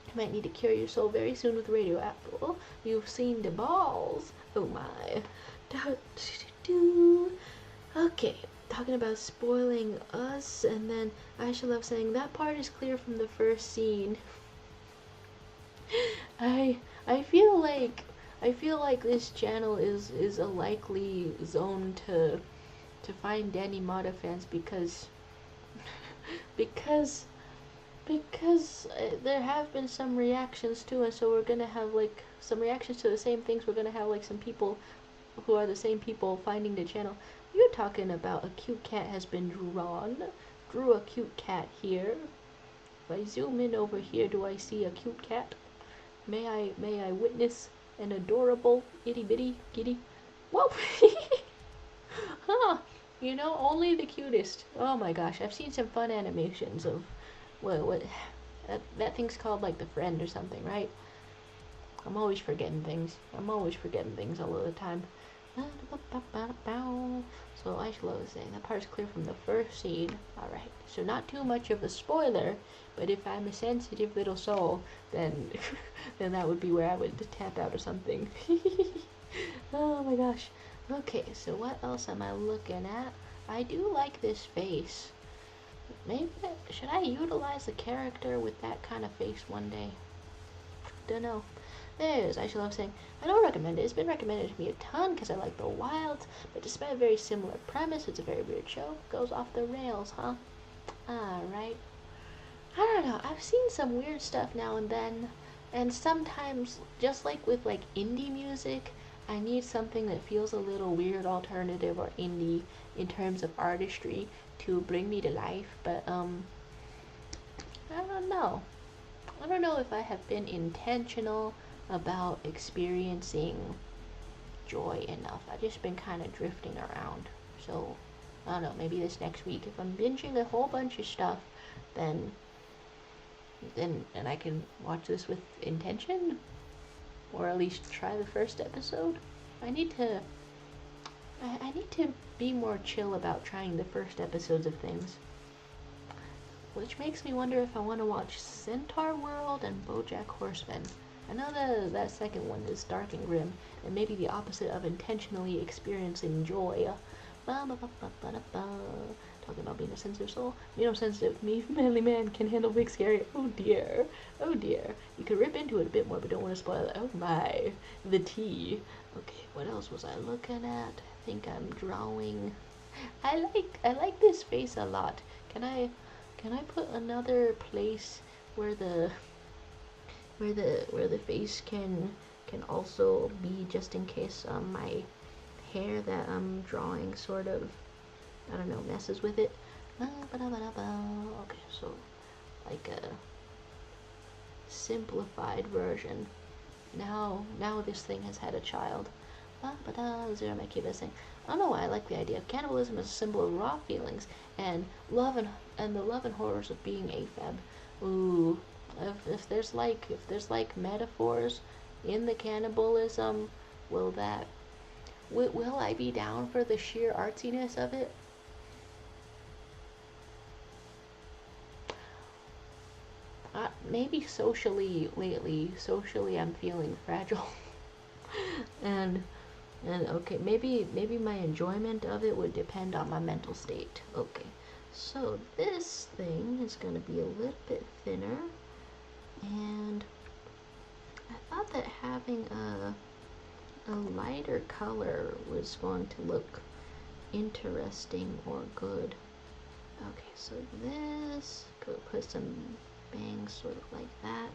S1: You might need to cure your soul very soon with radioactive. You've seen the balls. Oh my. Okay, talking about spoiling us, and then I shall love saying that part is clear from the first scene. I feel like this channel is a likely zone to find Danny Motta fans because there have been some reactions to it, so we're gonna have like some reactions to the same things. We're gonna have like some people who are the same people finding the channel. You're talking about a cute cat has been drawn. Drew a cute cat here. If I zoom in over here, do I see a cute cat? May I witness an adorable itty bitty kitty? Whoa! Huh? You know, only the cutest. Oh my gosh, I've seen some fun animations of what that thing's called, like the Friend or something, right? I'm always forgetting things. All of the time. So I should love saying that part's clear from the first scene. Alright, so not too much of a spoiler, but if I'm a sensitive little soul, then then that would be where I would tap out or something. Oh my gosh. Okay, so what else am I looking at? I do like this face. Maybe should I utilize the character with that kind of face one day? Don't know. There it is. I should love saying I don't recommend it. It's been recommended to me a ton because I like the Wilds, but despite a very similar premise, it's a very weird show. Goes off the rails, huh? Alright. I don't know. I've seen some weird stuff now and then, and sometimes, just like with like indie music, I need something that feels a little weird, alternative, or indie in terms of artistry to bring me to life. But I don't know. I don't know if I have been intentional about experiencing joy enough. I've just been kind of drifting around. So, I don't know, maybe this next week, if I'm binging a whole bunch of stuff, then then and I can watch this with intention, or at least try the first episode. I need to I need to be more chill about trying the first episodes of things. Which makes me wonder if I want to watch Centaur World and BoJack Horseman. I know that second one is dark and grim, and maybe the opposite of intentionally experiencing joy. Talking about being a sensitive soul. You know, sensitive. Me, manly man, can handle big scary. Oh dear. Oh dear. You could rip into it a bit more, but don't want to spoil it. Oh my. The tea. Okay, what else was I looking at? I think I'm drawing. I like this face a lot. Can I put another place where the face can also be, just in case my hair that I'm drawing sort of, I don't know, messes with it. Okay, so like a simplified version. Now this thing has had a child. Zero my kid saying, I don't know why I like the idea of cannibalism as a symbol of raw feelings and love and the love and horrors of being AFAB. Ooh, if there's like metaphors in the cannibalism, will I be down for the sheer artsiness of it? Maybe socially lately. Socially, I'm feeling fragile, and okay, maybe my enjoyment of it would depend on my mental state. Okay, so this thing is going to be a little bit thinner, and I thought that having a lighter color was going to look interesting or good. Okay, so this, go put some bangs sort of like that.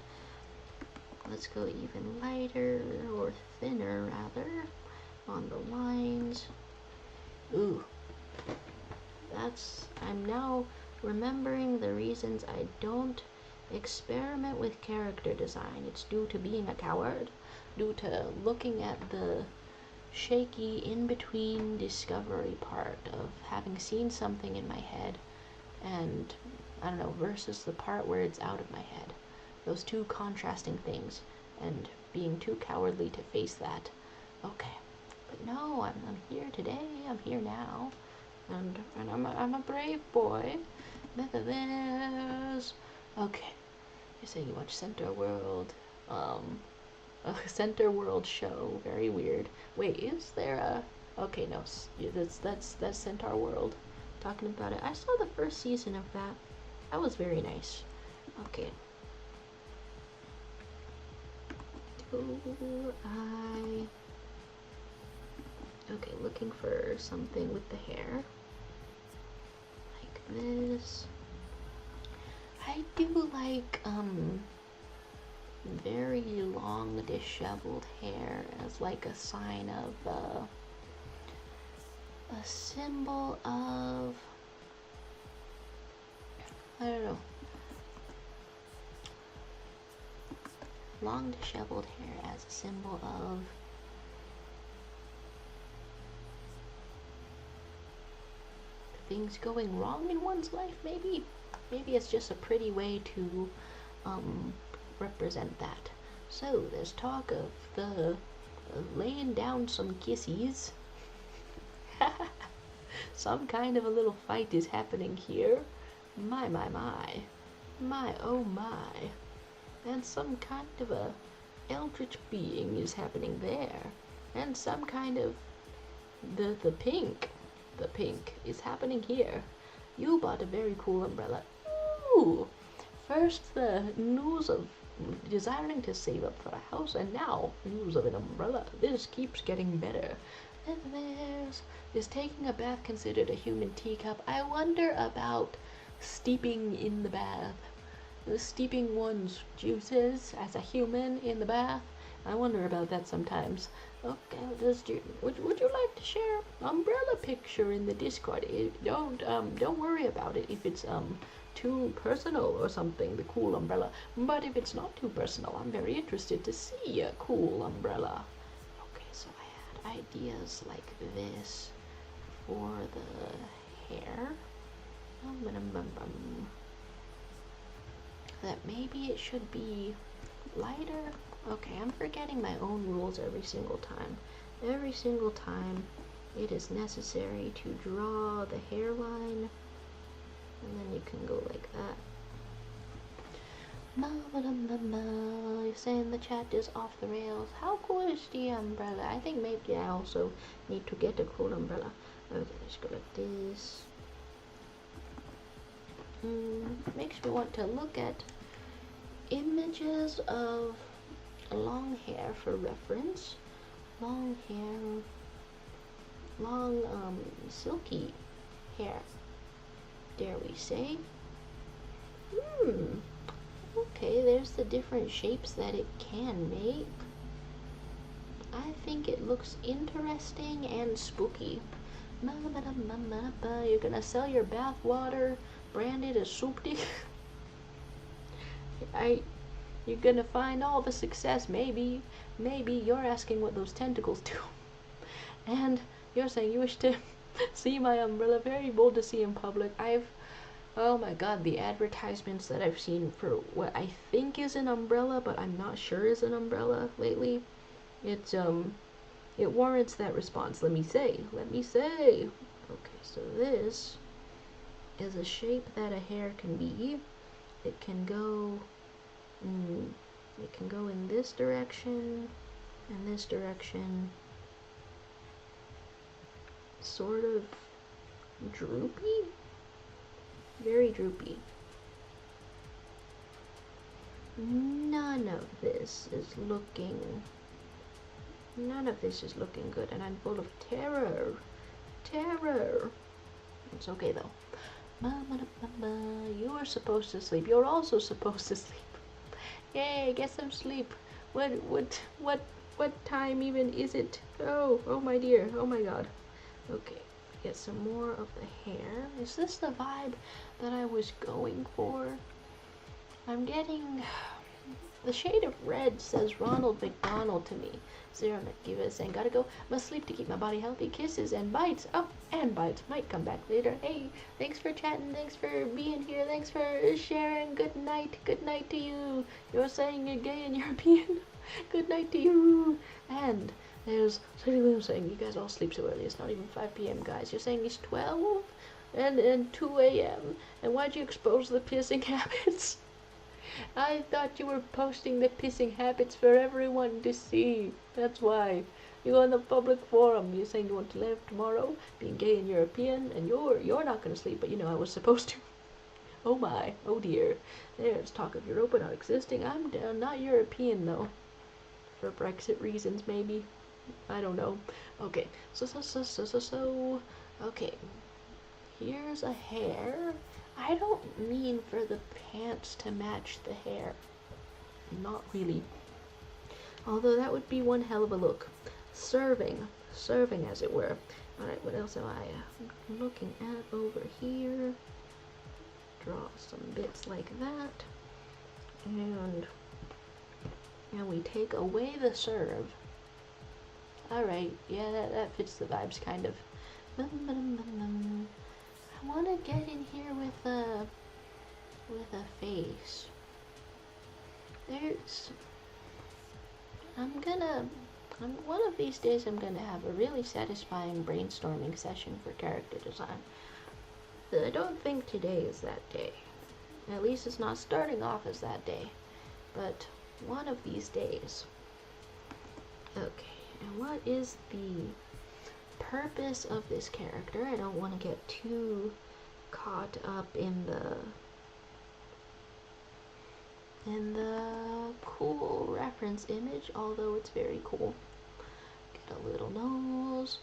S1: Let's go even lighter, or thinner rather, on the lines. Ooh, I'm now remembering the reasons I don't experiment with character design. It's due to being a coward, due to looking at the shaky in-between discovery part of having seen something in my head and, I don't know, versus the part where it's out of my head. Those two contrasting things, and being too cowardly to face that. Okay, but no, I'm here today, I'm here now, and I'm a brave boy. This. Okay, you say you watch Centaur World, a Centaur World show, very weird. Wait, is there a, okay, no, that's Centaur World, talking about it. I saw the first season of that. That was very nice. Okay. Okay, looking for something with the hair. Like this. I do like, very long disheveled hair as like a sign of, a symbol of, I don't know, long disheveled hair as a symbol of things going wrong in one's life, maybe it's just a pretty way to represent that. So there's talk of the laying down some kissies. Some kind of a little fight is happening here. My oh my. And some kind of a eldritch being is happening there. And some kind of the pink is happening here. You bought a very cool umbrella. Ooh! First the news of desiring to save up for a house, and now news of an umbrella. This keeps getting better. And there's, is taking a bath considered a human teacup? I wonder about steeping in the bath. Steeping one's juices as a human in the bath. I wonder about that sometimes. Okay, would you like to share umbrella picture in the Discord? Don't worry about it if it's too personal or something, the cool umbrella. But if it's not too personal, I'm very interested to see a cool umbrella. Okay, so I had ideas like this for the hair. that maybe it should be lighter. Okay, I'm forgetting my own rules every single time. Every single time it is necessary to draw the hairline, and then you can go like that. You're saying the chat is off the rails. How cool is the umbrella? I think maybe I also need to get a cool umbrella. Okay, let's go like this. Makes me want to look at images of long hair for reference. Long hair, long silky hair, dare we say. Okay, there's the different shapes that it can make. I think it looks interesting and spooky. You're gonna sell your bath water branded as soupy? You're gonna find all the success, maybe you're asking what those tentacles do. And you're saying you wish to see my umbrella. Very bold to see in public. Oh my god, the advertisements that I've seen for what I think is an umbrella, but I'm not sure is an umbrella lately. It warrants that response, let me say. Okay, so this is a shape that a hair can be. It can go in this direction and this direction. Sort of droopy? Very droopy. None of this is looking good, and I'm full of terror. It's okay though. You are supposed to sleep. You're also supposed to sleep. Yay, get some sleep. What time even is it? Oh my dear. Oh my god. Okay, get some more of the hair. Is this the vibe that I was going for? I'm getting the shade of red says Ronald McDonald to me. Zero Nakiva saying, gotta go. Must sleep to keep my body healthy. Kisses and bites. Oh, and bites. Might come back later. Hey, thanks for chatting. Thanks for being here. Thanks for sharing. Good night. Good night to you. You're saying you're gay and European. Good night to you. And there's Sadie Williams saying, you guys all sleep so early. It's not even 5 p.m., guys. You're saying it's 12 and 2 a.m. And why'd you expose the pissing habits? I thought you were posting the pissing habits for everyone to see. That's why. You go in the public forum. You're saying you want to live tomorrow, being gay and European, and you're not going to sleep, but you know I was supposed to. Oh my. Oh dear. There's talk of Europa not existing. I'm not European though. For Brexit reasons, maybe. I don't know. Okay. So. Okay. Here's a hair. I don't mean for the pants to match the hair. Not really. Although that would be one hell of a look. Serving as it were. Alright, what else am I looking at over here? Draw some bits like that. And we take away the serve. Alright, yeah, that fits the vibes kind of. I want to get in here with a face. One of these days I'm gonna have a really satisfying brainstorming session for character design. I don't think today is that day. At least it's not starting off as that day. But one of these days. Okay, and what is the purpose of this character? I don't want to get too caught up in the cool reference image, although it's very cool. Get a little nose.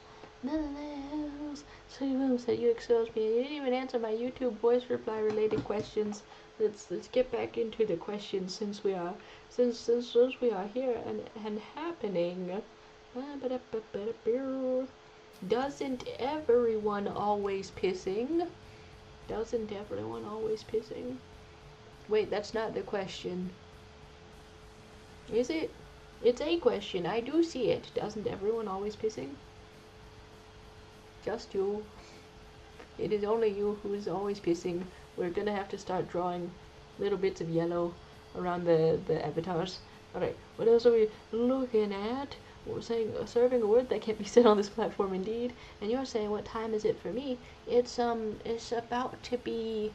S1: So you said you exposed me. You didn't even answer my YouTube voice reply related questions. Let's get back into the questions since we are here and happening. Doesn't everyone always pissing? Doesn't everyone always pissing? Wait, that's not the question. Is it? It's a question. I do see it. Doesn't everyone always pissing? Just you. It is only you who is always pissing. We're gonna have to start drawing little bits of yellow around the avatars. Alright, what else are we looking at? We're saying serving a word that can't be said on this platform indeed. And you're saying what time is it for me? It's about to be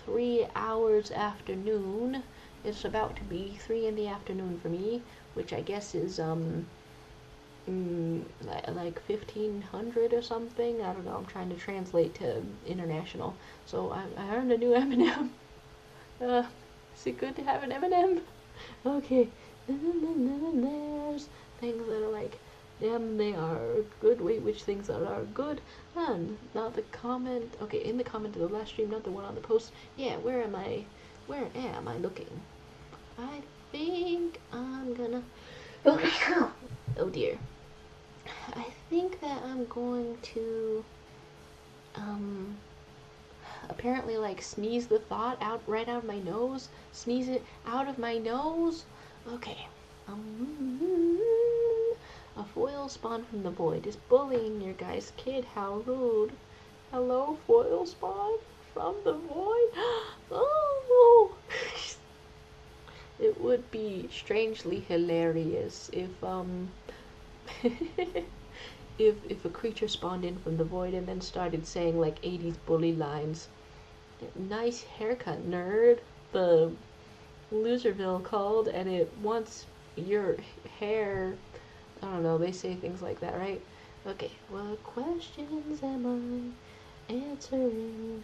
S1: 3 hours afternoon. It's about to be 3 in the afternoon for me, which I guess is like 1500 or something. I don't know. I'm trying to translate to international. So I earned a new M&M. Is it good to have an M&M? Okay. There's things that are like, damn, they are good. Wait, which things are good? And not the comment. Okay, in the comment of the last stream, not the one on the post. Yeah, where am I? Where am I looking? I think I'm gonna. Oh dear. I think that I'm going to apparently like sneeze the thought out right out of my nose. Sneeze it out of my nose. Okay. A foil spawn from the void is bullying your guy's kid. How rude. Hello, foil spawn from the void. Oh. It would be strangely hilarious if if a creature spawned in from the void and then started saying like 80s bully lines. Nice haircut, nerd. The Loserville called, and it wants your hair. I don't know, they say things like that, right? Okay, what questions am I answering?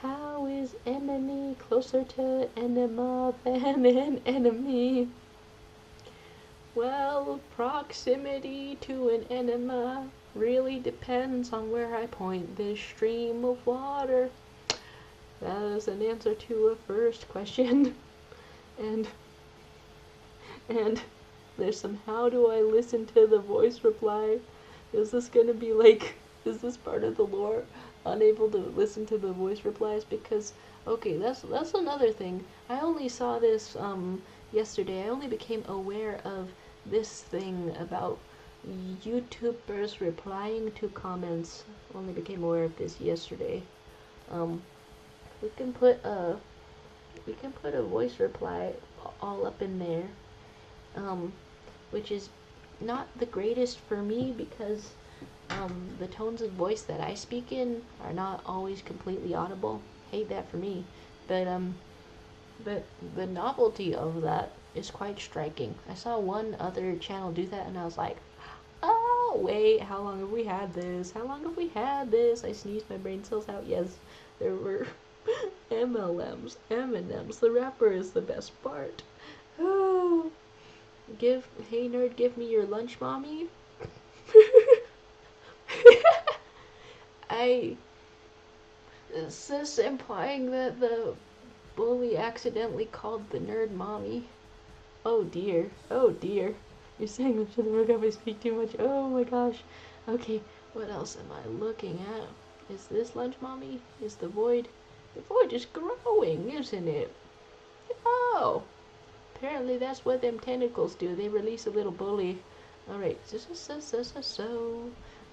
S1: How is enemy closer to enema than an enemy? Well, proximity to an enema really depends on where I point this stream of water. That is an answer to a first question. and there's some how do I listen to the voice reply? Is this gonna be like, is this part of the lore? Unable to listen to the voice replies? Because, okay, that's another thing. I only saw this yesterday. I only became aware of this thing about YouTubers replying to comments. Only became aware of this yesterday. We can put a voice reply all up in there, which is not the greatest for me because the tones of voice that I speak in are not always completely audible. Hate that for me, but the novelty of that is quite striking. I saw one other channel do that, and I was like, oh wait, how long have we had this? How long have we had this? I sneezed my brain cells out. Yes, there were MLMs, M&Ms. The rapper is the best part. Oh, hey nerd, give me your lunch, mommy. Is this implying that the bully accidentally called the nerd mommy? Oh dear, oh dear. You're saying that shouldn't work if I speak too much. Oh my gosh. Okay, what else am I looking at? Is this lunch mommy? Is the void is growing, isn't it? Oh, apparently that's what them tentacles do. They release a little bully. Alright, so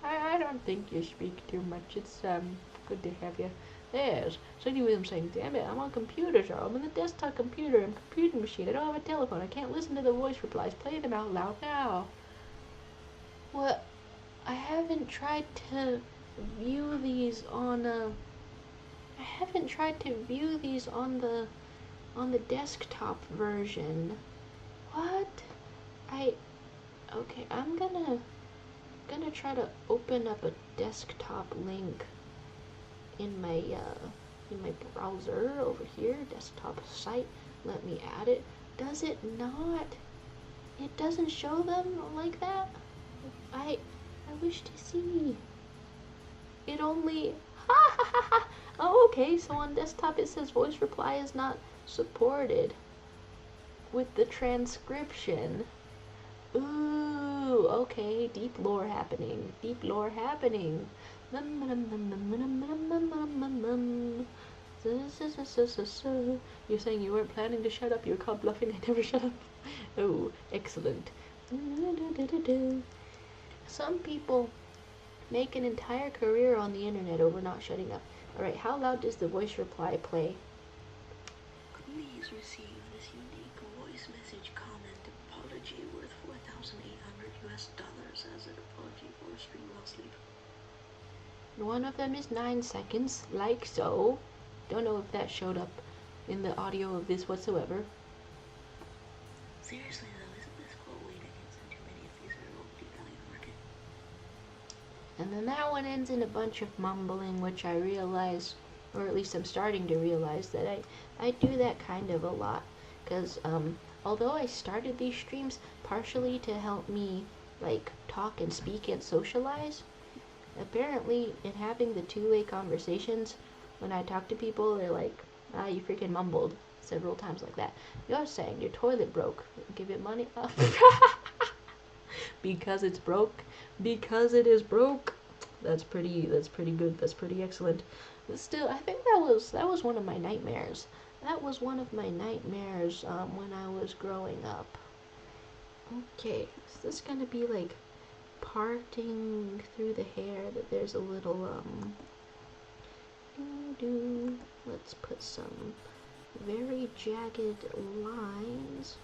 S1: I don't think you speak too much. It's good to have you. Yes. So anyway, I'm saying, damn it, I'm on computers. I'm on the desktop computer. I'm a computer machine. I don't have a telephone. I can't listen to the voice replies. Play them out loud now. Well, I haven't tried to view these on the desktop version. What? Okay, I'm gonna try to open up a desktop link in my browser over here, desktop site. Let me add it. Does it not? It doesn't show them like that? I wish to see. It only Oh, okay, so on desktop it says voice reply is not supported with the transcription. Ooh, okay, deep lore happening. Deep lore happening. You're saying you weren't planning to shut up. You were caught bluffing. I never shut up. Oh, excellent. Some people make an entire career on the internet over not shutting up. Alright, how loud does the voice reply play?
S2: Please receive this unique voice message comment apology worth $4,800 as an apology for stream while sleep.
S1: One of them is 9 seconds, like so. Don't know if that showed up in the audio of this whatsoever.
S2: Seriously though, isn't this quote way to get too many of these are deep value market?
S1: And then that one ends in a bunch of mumbling, which I realize, or at least I'm starting to realize, that I do that kind of a lot. Because although I started these streams partially to help me like talk and speak and socialize, apparently in having the two-way conversations, when I talk to people, they're like, ah, you freaking mumbled several times like that. You're saying your toilet broke. Give it money. Because it's broke. Because it is broke. That's pretty good. That's pretty excellent. But still, I think that was one of my nightmares. That was one of my nightmares when I was growing up. Okay, is this gonna be like parting through the hair that there's a little let's put some very jagged lines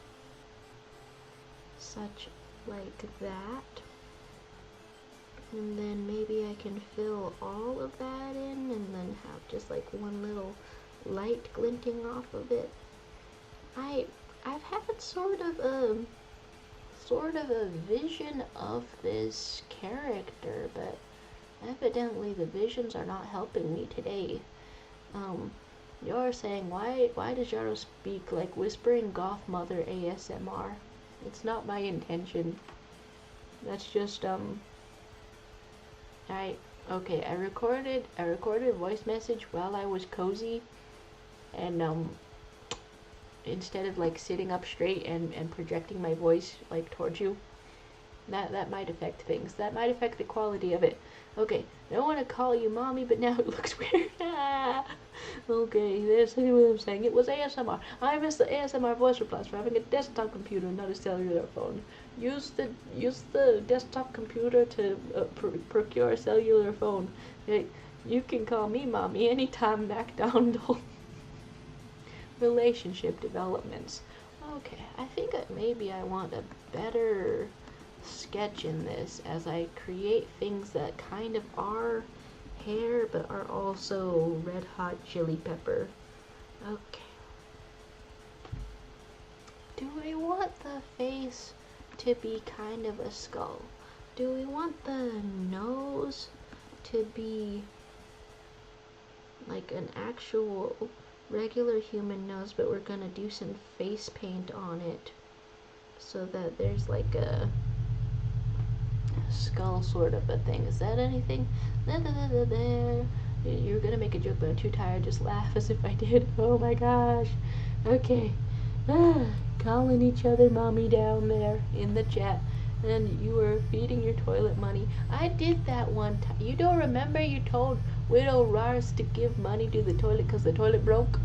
S1: such like that, and then maybe I can fill all of that in and then have just like one little light glinting off of it. I've had sort of a vision of this character, but evidently the visions are not helping me today. You're saying, why does Jaro speak like whispering goth mother ASMR? It's not my intention. That's just I recorded a voice message while I was cozy, and instead of like sitting up straight and projecting my voice like towards you, that might affect things. That might affect the quality of it. Okay, I don't want to call you mommy, but now it looks weird. Okay, there's what I'm saying. It was ASMR. I miss the ASMR voice replies for having a desktop computer, not a cellular phone. Use the desktop computer to procure a cellular phone. You can call me mommy anytime, MacDonald. Relationship developments. Okay, I think that maybe I want a better sketch in this as I create things that kind of are hair but are also Red Hot Chili Pepper. Okay. Do we want the face to be kind of a skull? Do we want the nose to be like an actual regular human nose, but we're gonna do some face paint on it so that there's like a skull sort of a thing? Is that anything? There. You're gonna make a joke, but I'm too tired. Just laugh as if I did. Oh my gosh. Okay. Calling each other mommy down there in the chat. And you were feeding your toilet money. I did that one time. You don't remember you told Widow Rars to give money to the toilet because the toilet broke?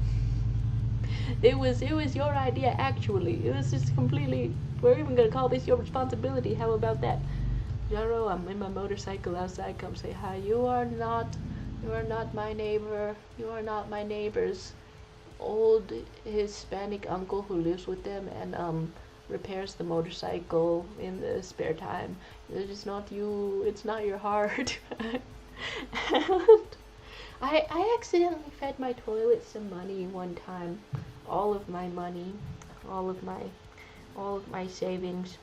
S1: It was your idea, actually. It was just completely, we're even gonna call this your responsibility. How about that? Jaro, I'm in my motorcycle outside. Come say hi. You are not my neighbor. You are not my neighbor's old Hispanic uncle who lives with them and repairs the motorcycle in the spare time. It is not you. It's not your heart. And I accidentally fed my toilet some money one time. All of my money, all of my savings.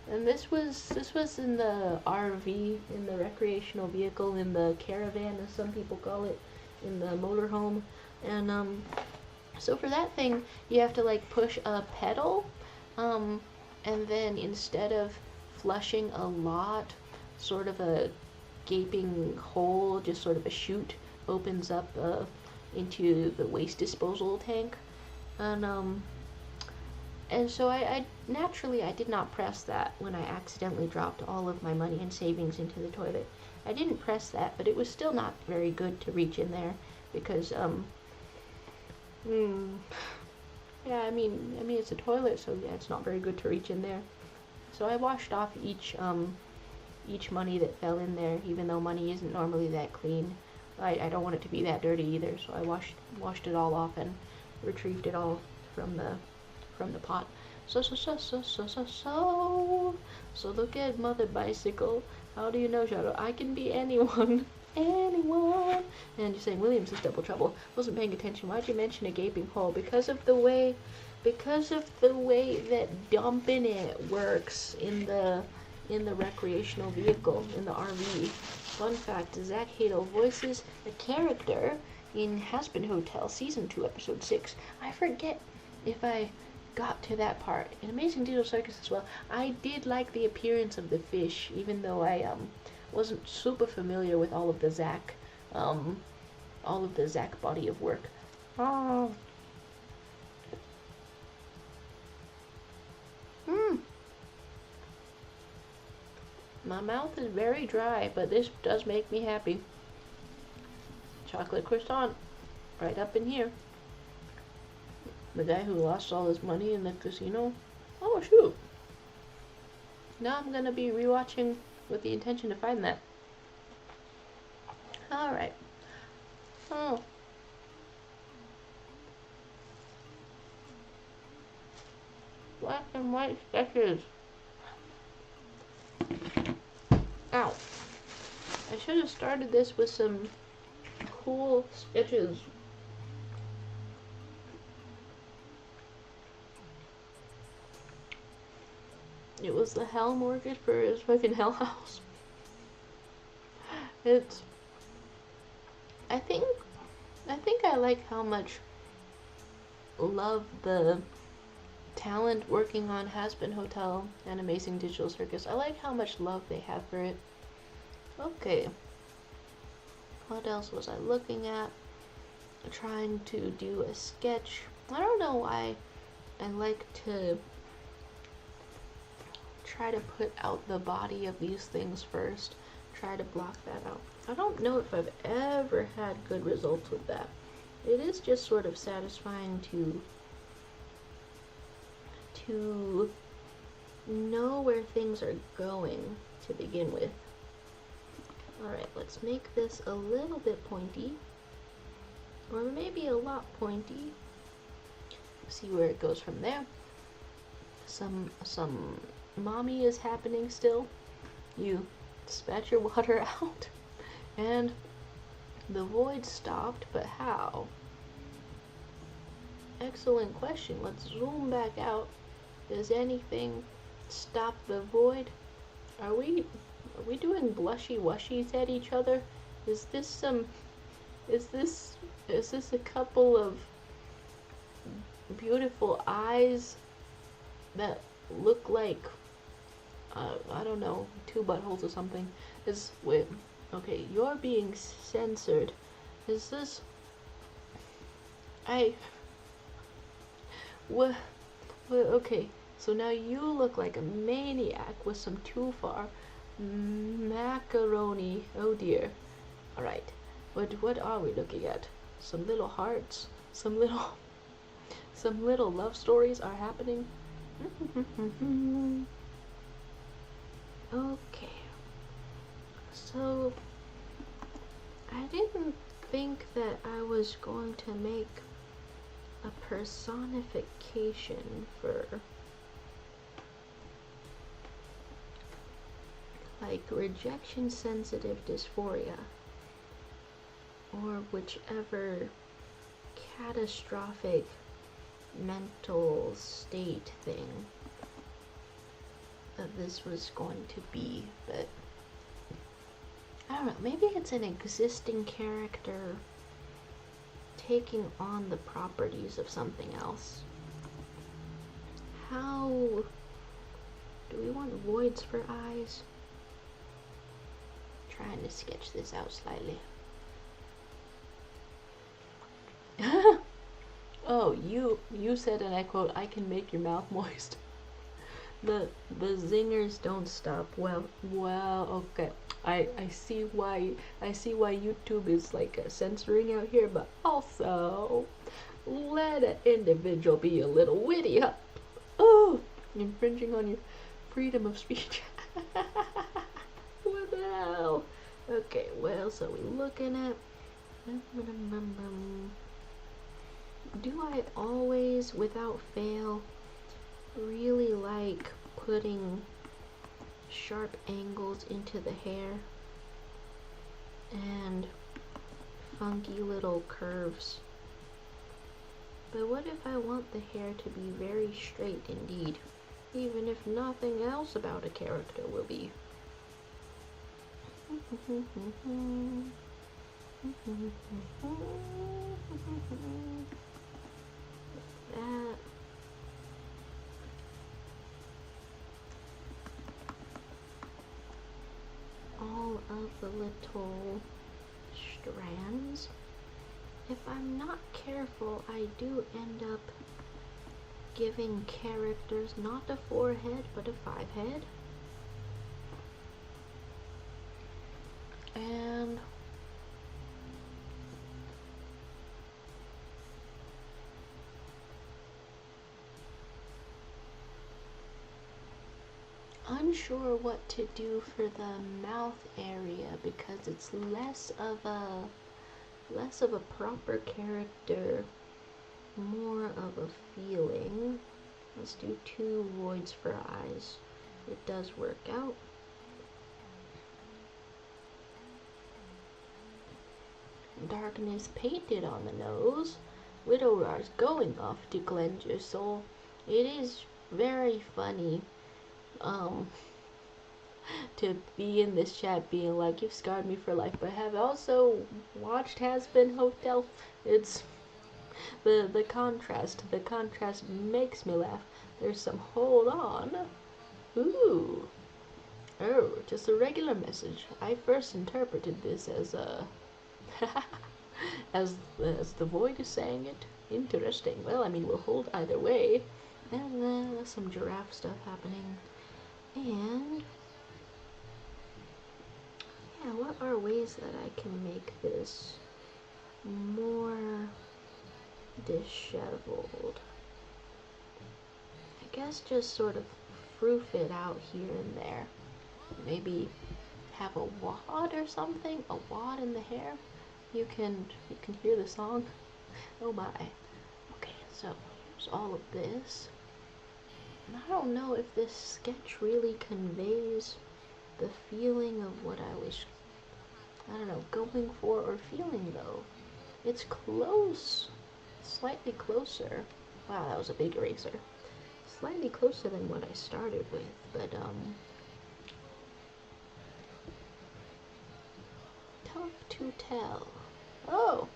S1: And this was in the RV, in the recreational vehicle, in the caravan, as some people call it, in the motorhome. And so for that thing, you have to like push a pedal, and then instead of flushing a lot, sort of a gaping hole, just sort of a chute opens up into the waste disposal tank. And so I naturally did not press that when I accidentally dropped all of my money and savings into the toilet. I didn't press that, but it was still not very good to reach in there because yeah, I mean it's a toilet, so yeah, it's not very good to reach in there. So I washed off each each money that fell in there, even though money isn't normally that clean. I don't want it to be that dirty either, so I washed it all off and retrieved it all from the pot. So look at Mother Bicycle. How do you know, Shadow? I can be anyone. Anyone. And you're saying Williams is double trouble. Wasn't paying attention. Why'd you mention a gaping hole? Because of the way that dumping it works in the recreational vehicle, in the RV. Fun fact, Zach Hadel voices a character in Hazbin Hotel Season 2, Episode 6. I forget if I got to that part. In Amazing Digital Circus as well, I did like the appearance of the fish, even though I wasn't super familiar with all of the Zach body of work. Oh. My mouth is very dry, but this does make me happy. Chocolate croissant, right up in here. The guy who lost all his money in the casino. Oh, shoot. Now I'm gonna be rewatching with the intention to find that. Alright. Oh. Black and white sketches. Ow. I should have started this with some cool sketches. It was the hell mortgage for his fucking hell house. I think I like how much love the talent working on Hazbin Hotel and Amazing Digital Circus. I like how much love they have for it. Okay. What else was I looking at? Trying to do a sketch. I don't know why I like to try to put out the body of these things first. Try to block that out. I don't know if I've ever had good results with that. It is just sort of satisfying to know where things are going to begin with. Alright, let's make this a little bit pointy. Or maybe a lot pointy. See where it goes from there. Some mommy is happening still. You spat your water out. And the void stopped, but how? Excellent question. Let's zoom back out. Does anything stop the void? Are we doing blushy wushies at each other? Is this a couple of beautiful eyes that look like I don't know, two buttholes or something? Wait, okay, you're being censored. Is this okay, so now you look like a maniac with some too far macaroni. Oh dear. Alright. What are we looking at? Some little hearts? Some little love stories are happening? Okay. So I didn't think that I was going to make a personification for like rejection sensitive dysphoria or whichever catastrophic mental state thing that this was going to be, but I don't know, maybe it's an existing character taking on the properties of something else. How do we want voids for eyes? Trying to sketch this out slightly. Oh, you said, and I quote, "I can make your mouth moist." The zingers don't stop. Well, okay. I see why YouTube is like censoring out here, but also let an individual be a little witty, huh? Oh, infringing on your freedom of speech.
S2: Okay, what else are we looking at? Do I always, without fail, really like putting sharp angles into the hair and funky little curves? But what if I want the hair to be very straight indeed, even if nothing else about a character will be? That. All of the little strands. If I'm not careful, I do end up giving characters not a 4-head, but a 5-head. And unsure what to do for the mouth area because it's less of a proper character, more of a feeling. Let's do 2 voids for eyes. It does work out. Darkness painted on the nose. Widower's going off to cleanse your soul. It is very funny to be in this chat being like, you've scarred me for life, but I have also watched Hazbin Hotel. It's the contrast makes me laugh. There's some hold on. Ooh. Oh, just a regular message. I first interpreted this as a as the void is saying it. Interesting. Well, I mean, we'll hold either way. And then there's some giraffe stuff happening. And yeah, what are ways that I can make this more disheveled? I guess just sort of froof it out here and there. Maybe have a wad or something? A wad in the hair? You can hear the song. Oh my. Okay, so here's all of this. And I don't know if this sketch really conveys the feeling of what I was, I don't know, going for or feeling though. It's close. Slightly closer. Wow, that was a big eraser. Slightly closer than what I started with, but tough to tell. Oh,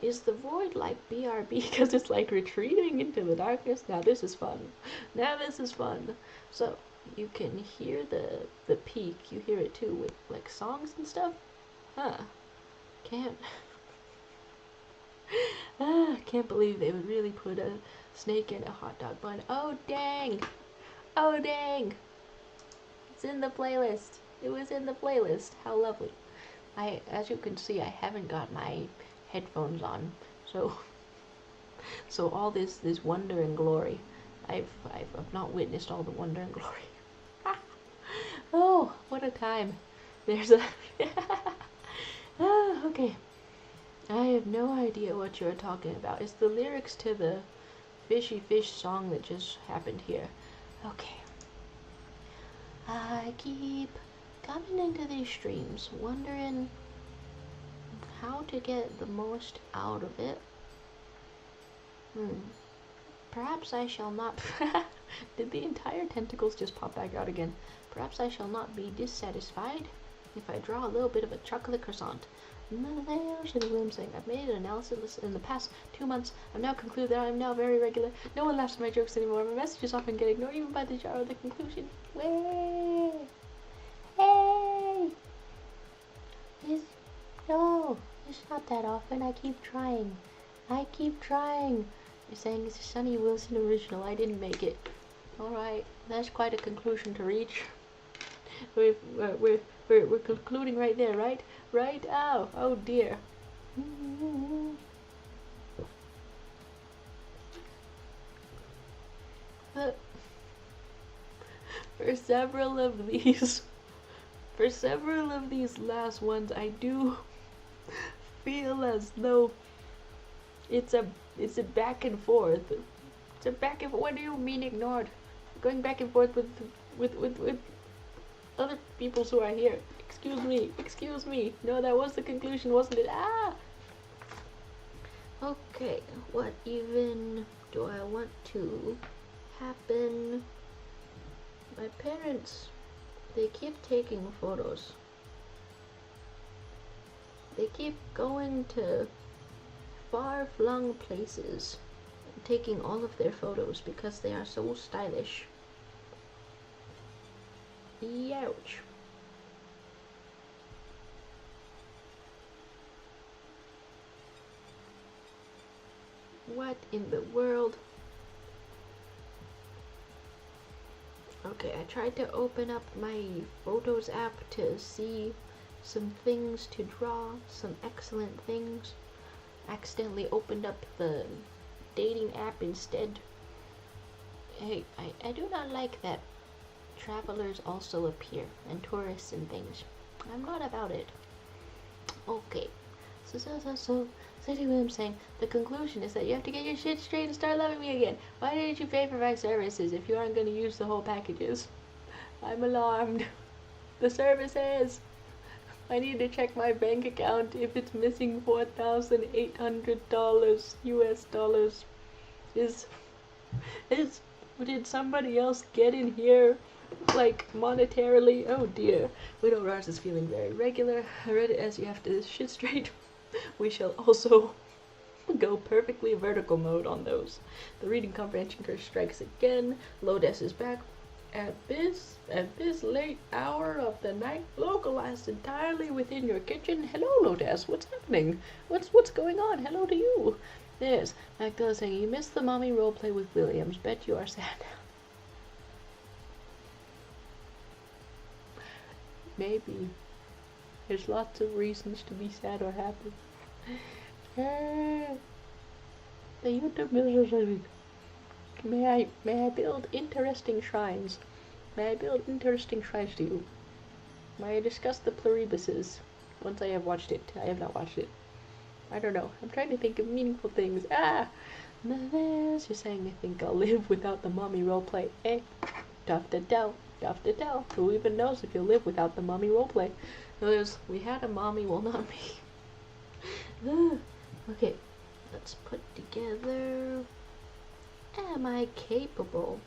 S2: is the void like BRB because it's like retreating into the darkness? Now this is fun. Now this is fun. So you can hear the peak. You hear it too with like songs and stuff. Huh? Can't can't believe they would really put a snake in a hot dog bun. Oh dang! Oh dang! It's in the playlist. It was in the playlist. How lovely. As you can see, I haven't got my headphones on, so all this wonder and glory, I've not witnessed all the wonder and glory. Oh, what a time! There's a okay. I have no idea what you're talking about. It's the lyrics to the Fishy Fish song that just happened here. Okay. I keep coming into these streams wondering how to get the most out of it. Perhaps I shall not did the entire tentacles just pop back out again? Perhaps I shall not be dissatisfied if I draw a little bit of a chocolate croissant. Saying, I've made an analysis in the past 2 months. I've now concluded that I am now very regular. No one laughs at my jokes anymore. My messages often get ignored even by the jar of the conclusion. Way! Hey! No, it's not that often. I keep trying. You're saying it's a Sunny Wilson original. I didn't make it. Alright, that's quite a conclusion to reach. We're concluding right there, right? Right? Ow! Oh dear. But for several of these
S1: for several of these last ones, I do feel as though it's a back and forth. It's a back and forth. What do you mean ignored? Going back and forth with other peoples who are here. Excuse me. No, that was the conclusion, wasn't it? Ah!
S2: Okay, what even do I want to happen? My parents, they keep taking photos. They keep going to far-flung places and taking all of their photos because they are so stylish. Youch. What in the world? Okay, I tried to open up my Photos app to see some things to draw, some excellent things. Accidentally opened up the dating app instead. Hey, I do not like that travelers also appear, and tourists and things. I'm not about it. Okay, so Sadie Williams saying, the conclusion is that you have to get your shit straight and start loving me again. Why didn't you pay for my services if you aren't going to use the whole packages? I'm alarmed. The services! I need to check my bank account if it's missing $4,800 US dollars. Did somebody else get in here, like, monetarily? Oh dear. Widow Rars is feeling very regular. I read it as you have to shit straight. We shall also go perfectly vertical mode on those. The reading comprehension curse strikes again. Lodes is back at this late hour of the night, localized entirely within your kitchen. Hello, Lodes. What's happening? What's going on? Hello to you. There's Magdala saying, you missed the mommy roleplay with Williams. Bet you are sad. Maybe. There's lots of reasons to be sad or happy. The YouTube musician. May I build interesting shrines? May I build interesting shrines to you? May I discuss the pluribuses once I have watched it? I have not watched it. I don't know. I'm trying to think of meaningful things. You're saying I think I'll live without the mommy roleplay. Tough to tell. Who even knows if you'll live without the mommy roleplay? We had a mommy, well, not me. Okay, let's put together. Am I capable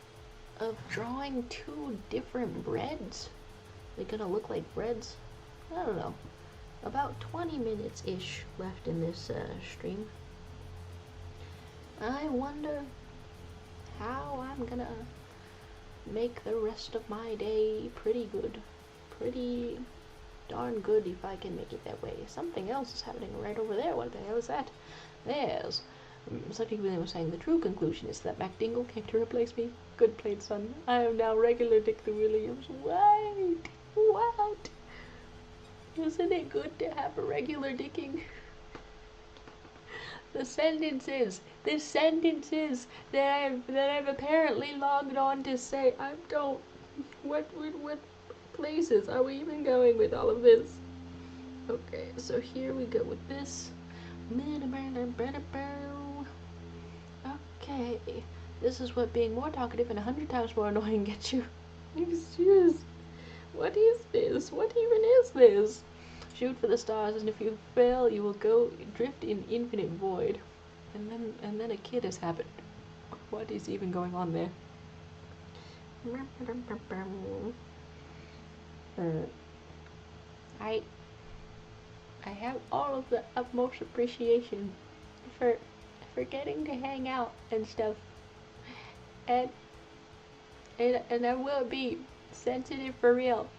S2: of drawing two different breads? They're gonna look like breads? I don't know. About 20 minutes-ish left in this stream. I wonder how I'm gonna make the rest of my day pretty good. Pretty darn good if I can make it that way. Something else is happening right over there. What the hell is that? There's... Something William was saying, the true conclusion is that MacDingle came to replace me. Good played, son. I am now regular Dick the Williams. Wait! What? Isn't it good to have a regular dicking? The sentences that I've apparently logged on to say, I don't... What places are we even going with all of this? Okay, so here we go with this. Okay, this is what being more talkative and 100 times more annoying gets you. Excuse. What is this? What even is this? Shoot for the stars, and if you fail, you will go drift in infinite void. And then a kid has happened. What is even going on there? I have all of the utmost appreciation for getting to hang out and stuff, and I will be sensitive for real,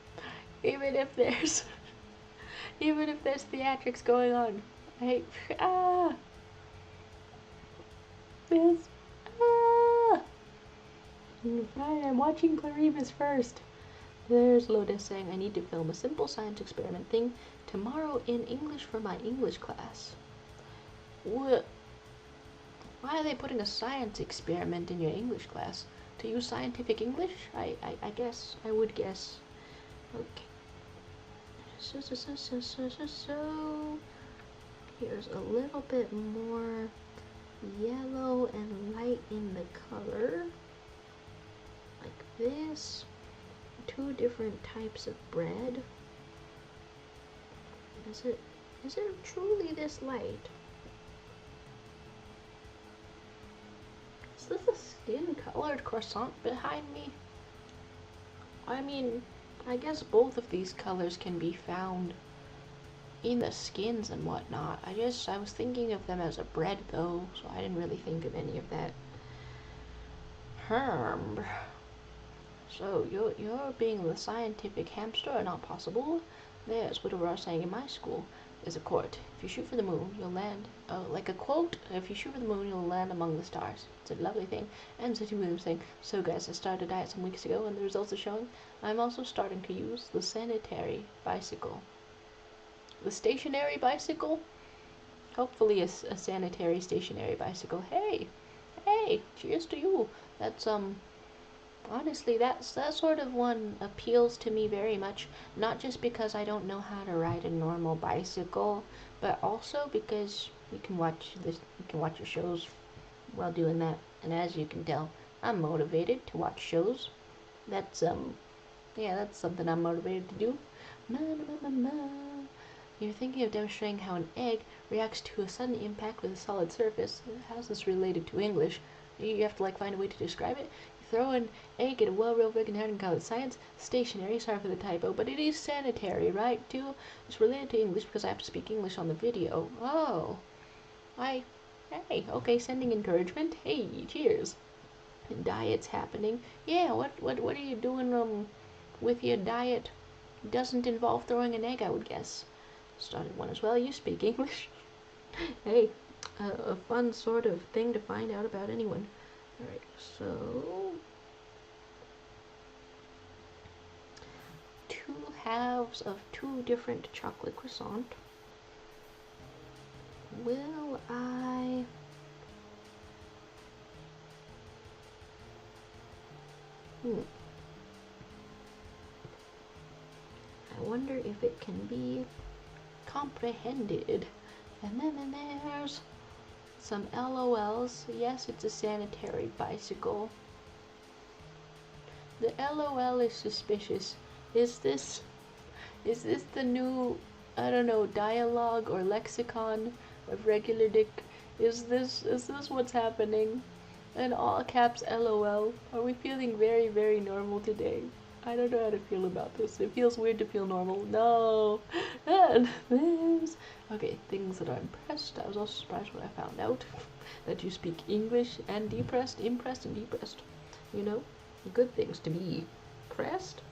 S2: even if there's theatrics going on. I Fine, I'm watching Claribus first. There's Lotus saying, I need to film a simple science experiment thing tomorrow in English for my English class. What? Why are they putting a science experiment in your English class? To use scientific English? I guess. I would guess. Okay. So here's a little bit more yellow and light in the color, like this. Two different types of bread. Is it truly this light? Is this a skin-colored croissant behind me? I mean, I guess both of these colors can be found in the skins and whatnot. I was thinking of them as a bread though, so I didn't really think of any of that. So you're being the scientific hamster not possible. There's what we are saying in my school. There's a quote. If you shoot for the moon, you'll land. Like a quote. If you shoot for the moon, you'll land among the stars. It's a lovely thing. And City Williams saying, so guys, I started a diet some weeks ago, and the results are showing. I'm also starting to use the sanitary bicycle. The stationary bicycle? Hopefully a sanitary stationary bicycle. Hey, cheers to you. That's honestly, that sort of one appeals to me very much, not just because I don't know how to ride a normal bicycle, but also because you can watch your shows while doing that. And as you can tell, I'm motivated to watch shows. That's that's something I'm motivated to do. You're thinking of demonstrating how an egg reacts to a sudden impact with a solid surface. How's this related to English? You have to find a way to describe it. Throw an egg at a well-reeled rig and call it science. Stationary, sorry for the typo, but it is sanitary, right, too? It's related to English because I have to speak English on the video. Oh. Hey, okay, sending encouragement. Hey, cheers. Diet's happening. Yeah, what are you doing, with your diet? Doesn't involve throwing an egg, I would guess. Started one as well. You speak English. Hey, a fun sort of thing to find out about anyone. Alright, so 2 halves of 2 different chocolate croissant. Will I wonder if it can be comprehended. And then there's some LOLs. Yes, it's a sanitary bicycle. The LOL is suspicious. Is this the new, I don't know, dialogue or lexicon of regular dick? Is this what's happening? In all caps LOL. Are we feeling very, very normal today? I don't know how to feel about this. It feels weird to feel normal. No. And there's... Okay, things that are impressed. I was also surprised when I found out that you speak English and depressed, impressed and depressed. You know? Good things to be pressed.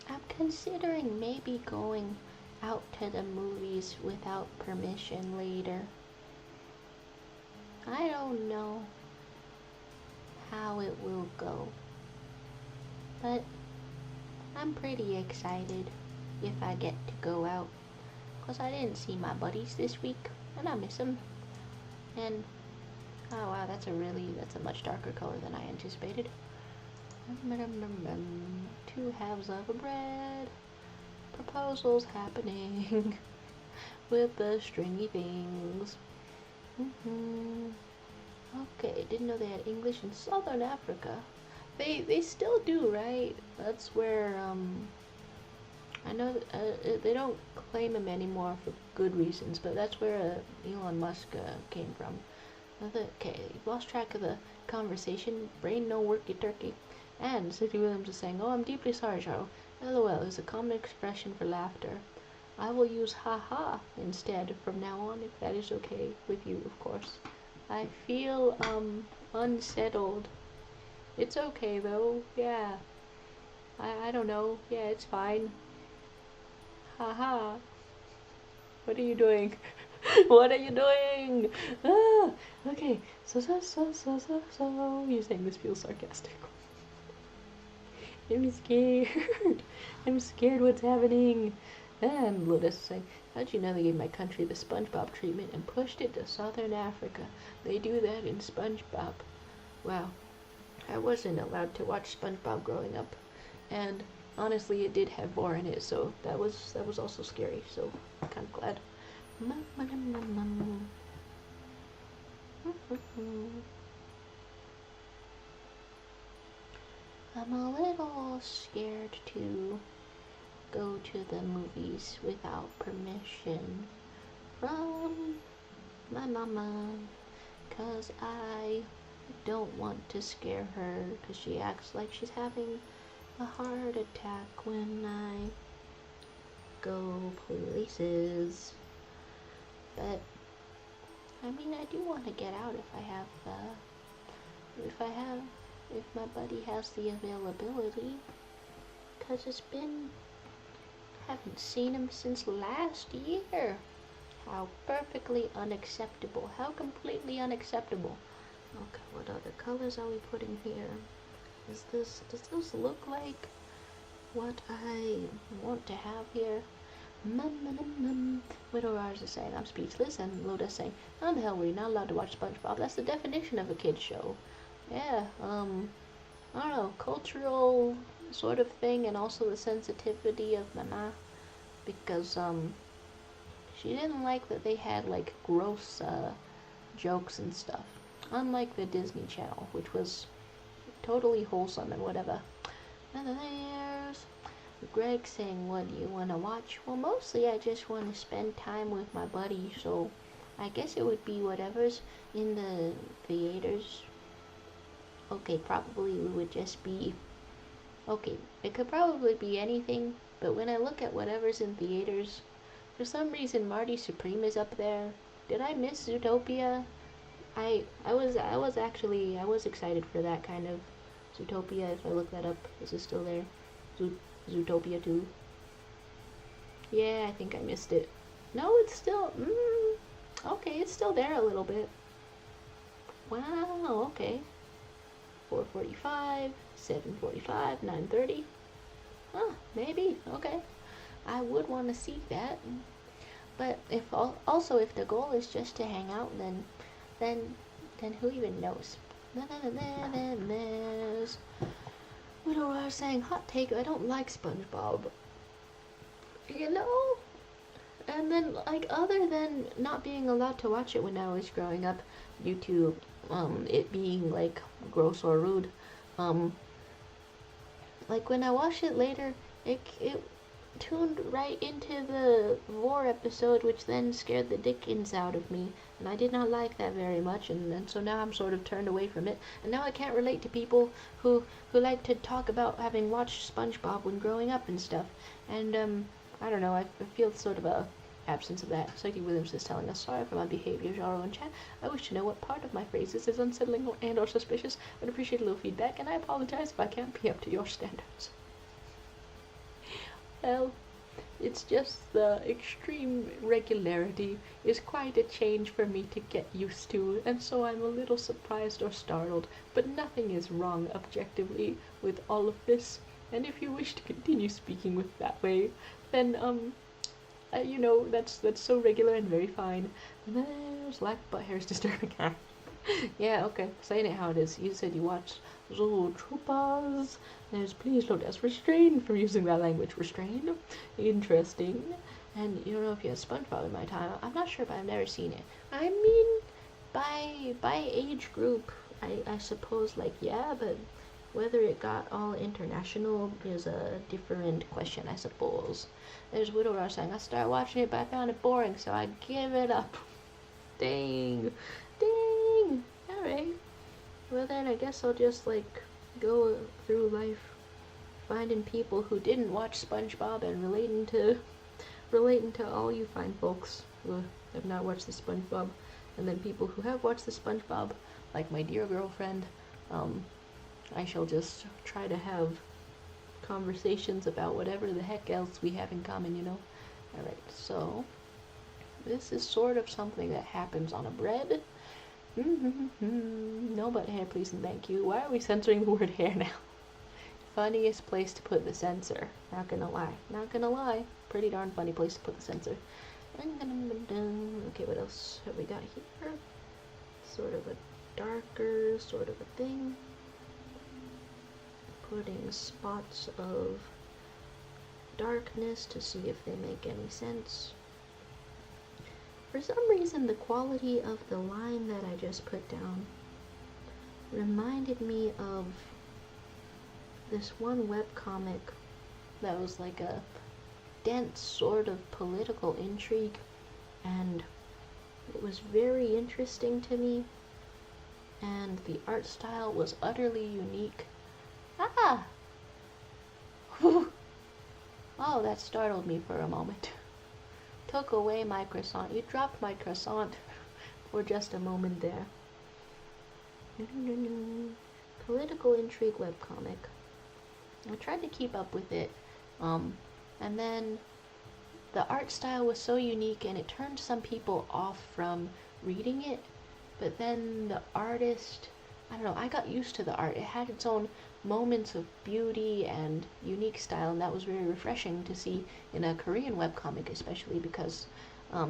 S2: I'm considering maybe going out to the movies without permission later. I don't know how it will go, but I'm pretty excited if I get to go out, 'cause I didn't see my buddies this week, and I miss them. And oh wow, that's a much darker color than I anticipated. 2 halves of a bread. Proposals happening with the stringy things. Okay, didn't know they had English in Southern Africa. They still do, right? That's where I know they don't claim him anymore for good reasons, but that's where Elon Musk came from. Okay, lost track of the conversation. Brain no worky turkey. And City Williams is saying, "Oh, I'm deeply sorry, Charo. LOL is a common expression for laughter. I will use haha instead from now on, if that is okay with you, of course. I feel unsettled. It's okay though. Yeah. I don't know. Yeah, it's fine. Haha.
S1: What are you doing? What are you doing? Ah, okay. So. You're saying this feels sarcastic. I'm scared. I'm scared what's happening. And Lotus is saying, how'd you know they gave my country the SpongeBob treatment and pushed it to Southern Africa? They do that in SpongeBob. Wow. I wasn't allowed to watch SpongeBob growing up. And honestly, it did have gore in it, so that was also scary. So I'm kind of glad. I'm a little scared to go to the movies without permission from my mama, 'cause I don't want to scare her, 'cause she acts like she's having a heart attack when I go places. But I mean, I do want to get out if my buddy has the availability, 'cause haven't seen him since last year. How perfectly unacceptable. How completely unacceptable. Okay, what other colors are we putting here? Does this look like what I want to have here? Widow Rars is saying, I'm speechless, and Lotus saying, how the hell were you not allowed to watch SpongeBob? That's the definition of a kid's show. Yeah, I don't know, cultural sort of thing, and also the sensitivity of Mama, because, she didn't like that they had, like, gross, jokes and stuff. Unlike the Disney Channel, which was totally wholesome and whatever. And then there's Greg saying, what do you want to watch? Well, mostly I just want to spend time with my buddy, so I guess it would be whatever's in the theaters. Okay, probably it would just be... Okay, it could probably be anything, but when I look at whatever's in theaters, for some reason Marty Supreme is up there. Did I miss Zootopia? I was excited for that kind of Zootopia. If I look that up, is it still there? Zootopia 2. Yeah, I think I missed it. No, it's still, okay, it's still there a little bit. Wow, okay. 4:45, 7:45, 9:30. Huh, maybe, okay. I would want to see that. But if the goal is just to hang out, then who even knows? Widow was saying, hot take, I don't like SpongeBob. You know? And then, like, other than not being allowed to watch it when I was growing up due to it being, like, gross or rude, like, when I watched it later, it tuned right into the war episode, which then scared the dickens out of me, and I did not like that very much, and so now I'm sort of turned away from it, and now I can't relate to people who like to talk about having watched SpongeBob when growing up and stuff, and I don't know, I feel sort of a absence of that. Psyche Williams is telling us, sorry for my behavior, Jaro in chat. I wish to know what part of my phrases is unsettling and or suspicious. I'd appreciate a little feedback, and I apologize if I can't be up to your standards. Well, it's just the extreme regularity is quite a change for me to get used to, and so I'm a little surprised or startled, but nothing is wrong objectively with all of this, and if you wish to continue speaking with that way, then, you know, that's so regular and very fine. And then there's lack butt hair is disturbing. Yeah, okay, saying it how it is. You said you watched Zootropas. There's please Lotus restrain from using that language. Restrain. Interesting. And you don't know if you had SpongeBob in my time. I'm not sure, but I've never seen it. I mean, by age group, I suppose, like, yeah, but whether it got all international is a different question, I suppose. There's Widow Rush saying, I started watching it, but I found it boring, so I give it up. Dang. Alright. Well then, I guess I'll just, like, go through life finding people who didn't watch SpongeBob and relating to all you fine folks who have not watched the SpongeBob, and then people who have watched the SpongeBob, like my dear girlfriend. I shall just try to have conversations about whatever the heck else we have in common, you know? Alright, so
S2: this is sort of something that happens on a bread. No but hair, please and thank you. Why are we censoring the word hair now? Funniest place to put the censor. Not gonna lie. Not gonna lie. Pretty darn funny place to put the censor. Okay, what else have we got here? Sort of a darker sort of a thing. Putting spots of darkness to see if they make any sense. For some reason, the quality of the line that I just put down reminded me of this one webcomic that was like a dense sort of political intrigue, and it was very interesting to me, and the art style was utterly unique. Ah! Whew. Oh, that startled me for a moment. Took away my croissant. You dropped my croissant for just a moment there. Political intrigue webcomic. I tried to keep up with it, and then the art style was so unique and it turned some people off from reading it, but then the artist, I don't know, I got used to the art. It had its own moments of beauty and unique style, and that was very refreshing to see in a Korean webcomic, especially because I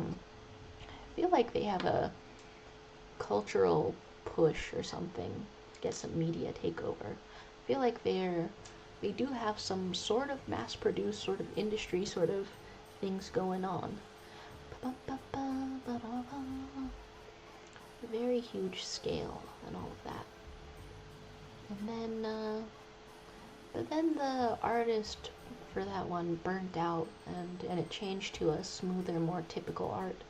S2: feel like they have a cultural push or something, get some media takeover. I feel like they do have some sort of mass-produced sort of industry sort of things going on. Very huge scale and all of that. And then, but then the artist for that one burnt out, and it changed to a smoother, more typical art.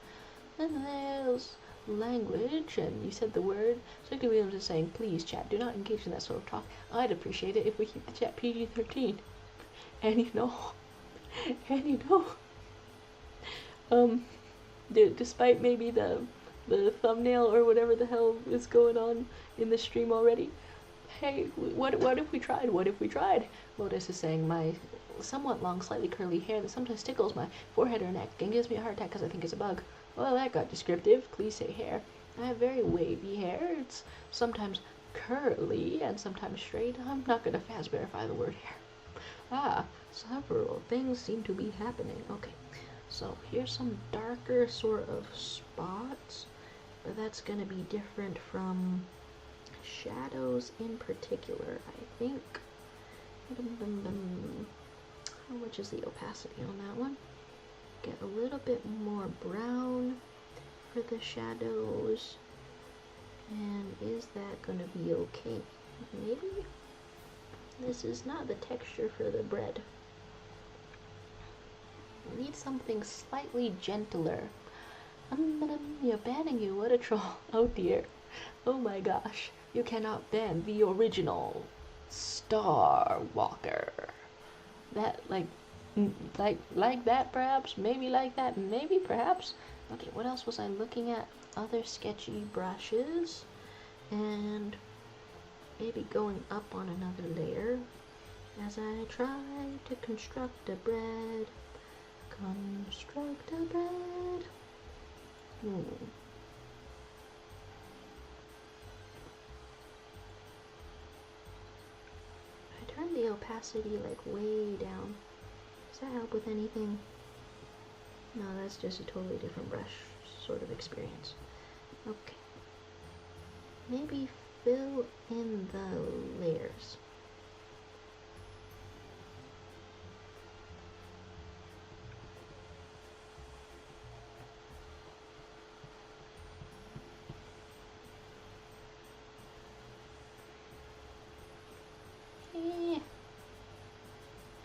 S2: And there's language, and you said the word. Strictly Williams is saying, please, chat, do not engage in that sort of talk. I'd appreciate it if we keep the chat PG-13. And you know, despite maybe the thumbnail or whatever the hell is going on in the stream already, hey, what if we tried? What if we tried? Lotus is saying, my somewhat long, slightly curly hair that sometimes tickles my forehead or neck and gives me a heart attack because I think it's a bug. Well, that got descriptive. Please say hair. I have very wavy hair. It's sometimes curly and sometimes straight. I'm not going to fast verify the word hair. Ah, several things seem to be happening. Okay, so here's some darker sort of spots, but that's going to be different from shadows in particular, I think. How much is the opacity on that one? Get a little bit more brown for the shadows. And is that going to be okay? Maybe? This is not the texture for the bread. I need something slightly gentler. You're banning you, what a troll. Oh dear. Oh my gosh. You cannot ban the original Star Walker. That, like that perhaps? Maybe like that? Maybe perhaps? Okay, what else was I looking at? Other sketchy brushes. And maybe going up on another layer as I try to construct a bread. Construct a bread. I turn the opacity like way down. Does that help with anything? No, that's just a totally different brush sort of experience. Okay. Maybe fill in the layers.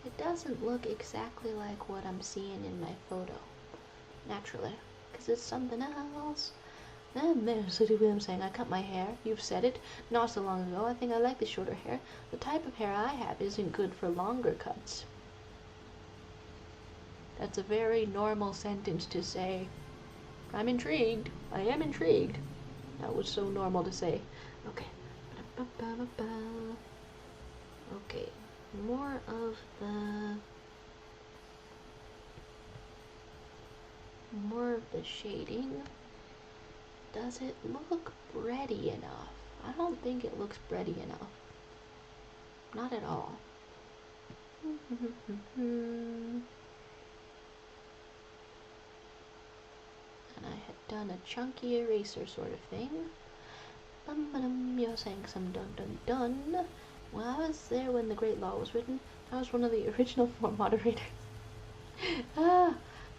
S2: It doesn't look exactly like what I'm seeing in my photo, naturally, because it's something else. And there's City William saying, I cut my hair. You've said it. Not so long ago. I think I like the shorter hair. The type of hair I have isn't good for longer cuts. That's a very normal sentence to say. I'm intrigued. I am intrigued. That was so normal to say. Okay. Okay. More of the more of the shading. Does it look bready enough? I don't think it looks bready enough. Not at all. And I had done a chunky eraser sort of thing. You're saying some dun dun dun. When I was there when the Great Law was written, I was one of the original 4 moderators.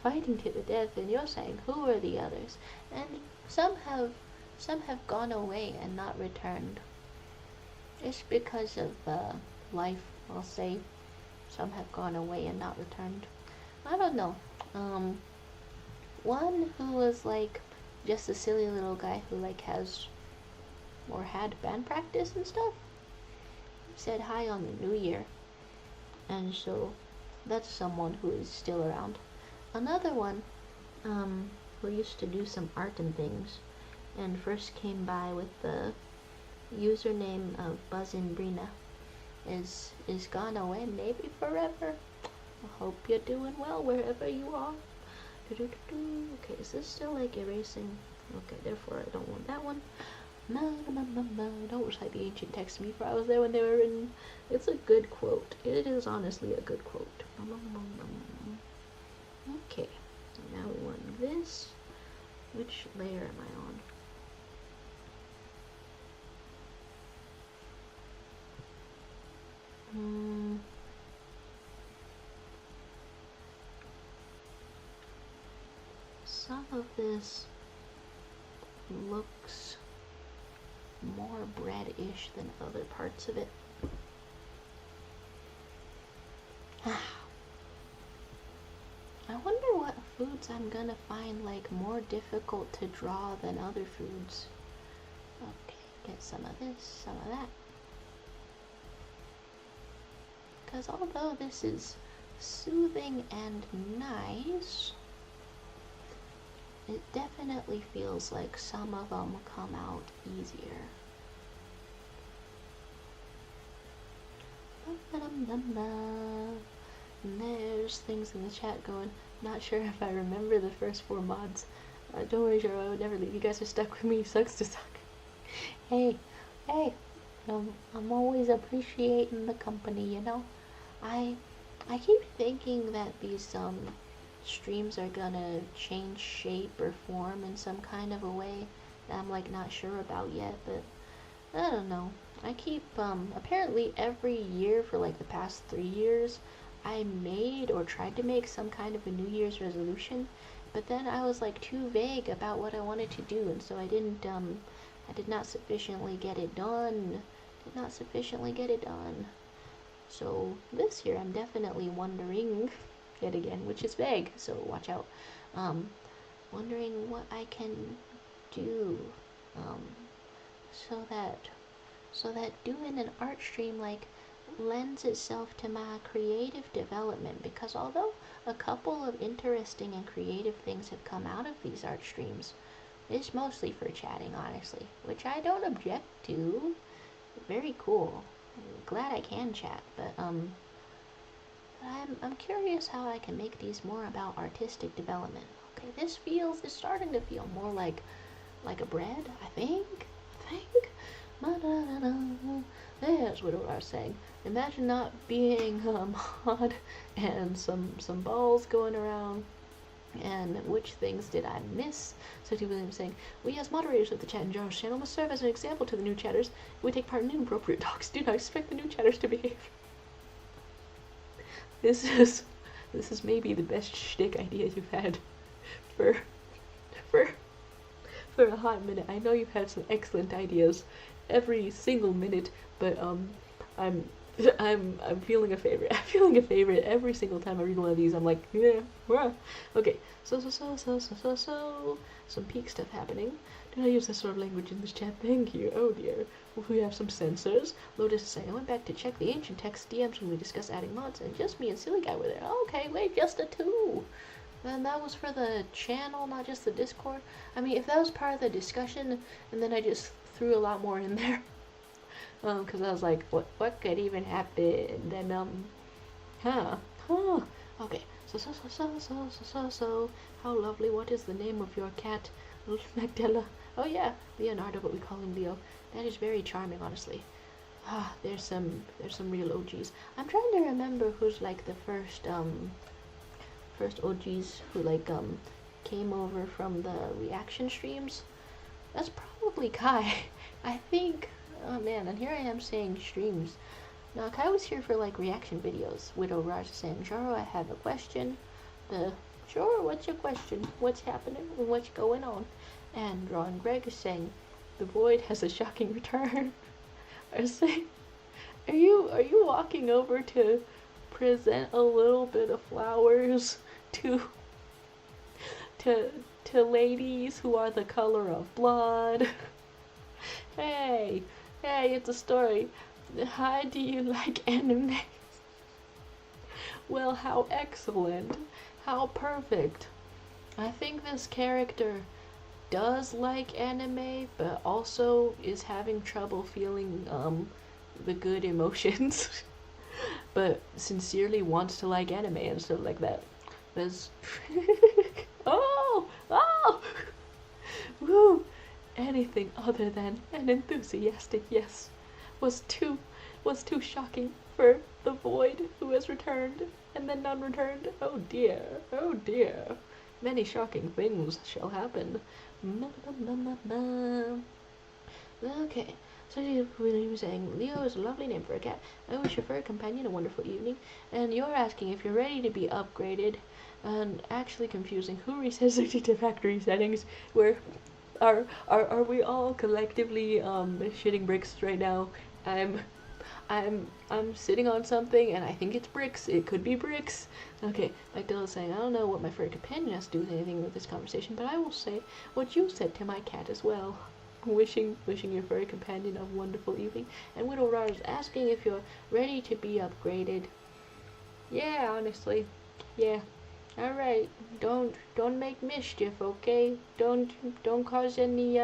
S2: Fighting to the death, and you're saying who are the others? And some have gone away and not returned. It's because of life, I'll say. Some have gone away and not returned. I don't know. One who was like just a silly little guy who like has or had band practice and stuff said hi on the New Year, and so that's someone who is still around. Another one who used to do some art and things and first came by with the username of Buzzin' is gone away, maybe forever. I hope you're doing well wherever you are. Okay, is this still like erasing? Okay, therefore I don't want that one. Don't recite the ancient text to me, for I was there when they were written. It's a good quote. It is honestly a good quote. Okay, so now we want this. Which layer am I on? Some of this looks more bread-ish than other parts of it. I wonder what foods I'm gonna find like more difficult to draw than other foods. Okay, get some of this, some of that. Because although this is soothing and nice, it definitely feels like some of them come out easier. And there's things in the chat going, not sure if I remember the first 4 mods. Don't worry, Joe, I would never leave. You guys are stuck with me. Sucks to suck. Hey, I'm always appreciating the company, you know? I keep thinking that these streams are gonna change shape or form in some kind of a way that I'm like not sure about yet, but I don't know. I keep apparently every year for like the past 3 years I made or tried to make some kind of a New Year's resolution, but then I was like too vague about what I wanted to do, and so I did not sufficiently get it done. So this year I'm definitely wondering, yet again, which is vague, so watch out, wondering what I can do so that doing an art stream like lends itself to my creative development, because although a couple of interesting and creative things have come out of these art streams, it's mostly for chatting, honestly, which I don't object to. Very cool. I'm glad I can chat, but I'm curious how I can make these more about artistic development. Okay, this is starting to feel more like a bread, I think. That's what I was saying. Imagine not being hot and some balls going around. And which things did I miss? So T. Williams saying, we as moderators of the Chat and Jar's channel must serve as an example to the new chatters. If we take part in inappropriate talks, do not expect the new chatters to behave. This is maybe the best shtick idea you've had for a hot minute. I know you've had some excellent ideas every single minute, but I'm feeling a favorite. I'm feeling a favorite every single time I read one of these. I'm like, yeah, wow. Okay, so some peak stuff happening. Do not use this sort of language in this chat. Thank you. Oh dear. We have some censors. Lotus is saying, I went back to check the ancient text DMs when we discussed adding mods, and just me and Silly Guy were there. Okay, wait, just the 2. And that was for the channel, not just the Discord. I mean, if that was part of the discussion, and then I just threw a lot more in there. Because I was like, what could even happen? Then, okay, So. How lovely. What is the name of your cat? Magdala. Oh yeah, Leonardo, but we call him Leo. That is very charming, honestly. Ah, there's some real OGs. I'm trying to remember who's like the first OGs who like came over from the reaction streams. That's probably Kai. I think. Oh man, and here I am saying streams. Now Kai was here for like reaction videos. Widow Raj saying, Jaro, I have a question. Sure, what's your question? What's happening? What's going on? And Ron Greg is saying, the void has a shocking return. I say, are you walking over to present a little bit of flowers to ladies who are the color of blood? Hey, it's a story. Hi, do you like anime? Well, how excellent. How perfect. I think this character does like anime, but also is having trouble feeling the good emotions. But sincerely wants to like anime and stuff like that. There's oh! Woo! Anything other than an enthusiastic yes was too shocking for the void who has returned and then non-returned. Oh dear. Many shocking things shall happen. Okay, so he was saying, Leo is a lovely name for a cat. I wish your furry companion a wonderful evening. And you're asking if you're ready to be upgraded. And actually confusing, who resets it to factory settings? Where are we all collectively shitting bricks right now? I'm sitting on something and I think it's bricks. It could be bricks. Okay, Magdala is saying, I don't know what my furry companion has to do with anything with this conversation, but I will say what you said to my cat as well. Wishing your furry companion a wonderful evening. And Widow Raj is asking if you're ready to be upgraded. Yeah, honestly. Yeah. Alright. Don't make mischief, okay? Don't cause any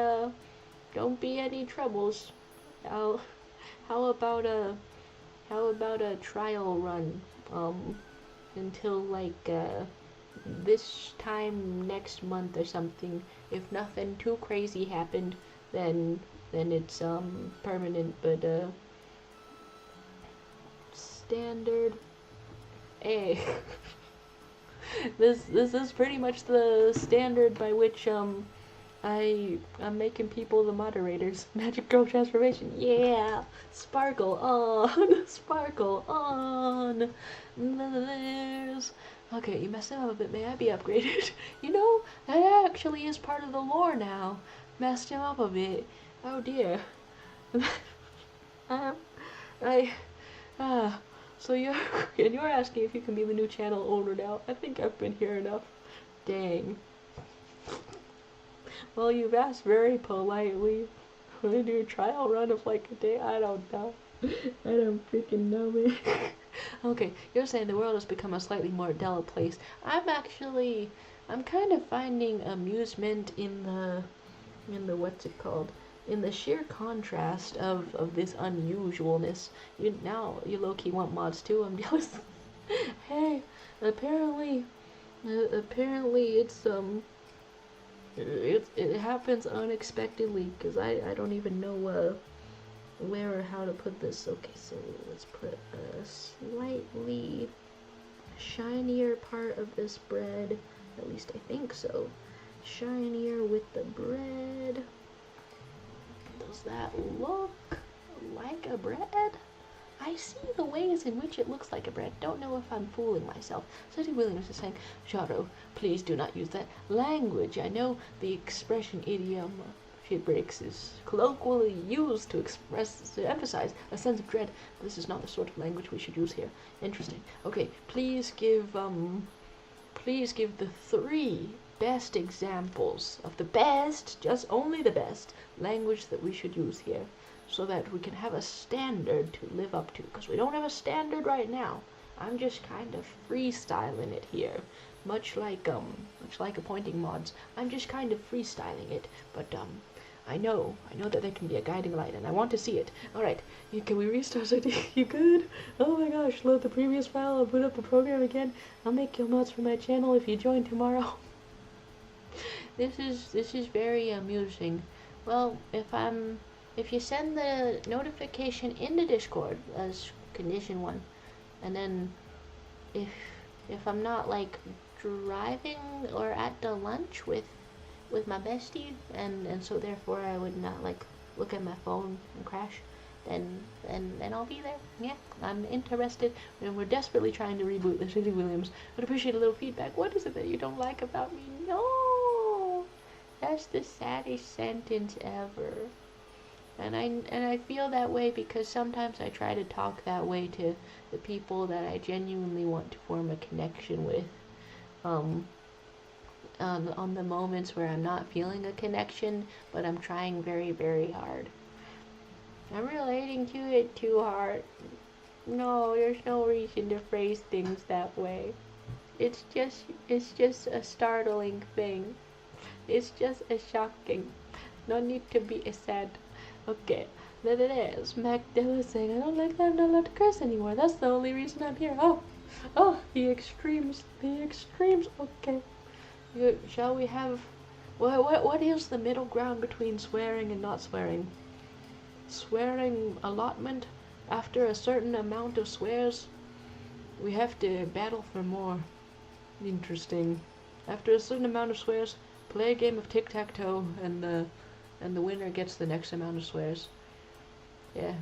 S2: don't be any troubles. How about a trial run until like this time next month or something. If nothing too crazy happened, then it's permanent, but standard. Hey. This is pretty much the standard by which I'm making people the moderators. Magic Girl transformation. Yeah. Sparkle on. Sparkle on. There's. Okay, you messed him up a bit. May I be upgraded? You know, that actually is part of the lore now. Messed him up a bit. Oh dear. So you're asking if you can be the new channel owner now. I think I've been here enough. Dang. Well, you've asked very politely. Want to do a trial run of like a day? I don't know. I don't freaking know, man. Okay, you're saying the world has become a slightly more dull place. I'm kind of finding amusement in the what's it called? In the sheer contrast of this unusualness. You low-key want mods too, I'm jealous. Hey, apparently it's it happens unexpectedly, because I don't even know where or how to put this. Okay, so let's put a slightly shinier part of this bread, at least I think so. Shinier with the bread. Does that look like a bread? I see the ways in which it looks like a bread. Don't know if I'm fooling myself. Sadie Williams is saying, Jaro, please do not use that language. I know the expression idiom shit bricks is colloquially used to emphasize a sense of dread. But this is not the sort of language we should use here. Interesting. Okay, please give the 3 best examples of the best, just only the best, language that we should use here, so that we can have a standard to live up to, because we don't have a standard right now. I'm just kind of freestyling it here, much like appointing mods. I'm just kind of freestyling it, but
S1: I know that there can be a guiding light, and I want to see it. Alright, can we restart it? You good? Oh my gosh, load the previous file and put up the program again. I'll make your mods for my channel if you join tomorrow. This is very amusing. Well, if you send the notification in the Discord as condition 1, and then if I'm not like driving or at the lunch with my bestie, and so therefore I would not like look at my phone and crash, then I'll be there. Yeah, I'm interested, and we're desperately trying to reboot the City Williams. Would appreciate a little feedback. What is it that you don't like about me? No, that's the saddest sentence ever. And I feel that way because sometimes I try to talk that way to the people that I genuinely want to form a connection with. On the moments where I'm not feeling a connection, but I'm trying very, very hard. I'm relating to it too hard. No, there's no reason to phrase things that way. It's just a startling thing. It's just a shocking. No need to be sad. Okay, there it is. Macdella saying, I don't like that I'm not allowed to curse anymore. That's the only reason I'm here. Oh, the extremes. Okay. Shall we have... What is the middle ground between swearing and not swearing? Swearing allotment? After a certain amount of swears, we have to battle for more. Interesting. After a certain amount of swears, play a game of tic-tac-toe, and the winner gets the next amount of swears. Yeah.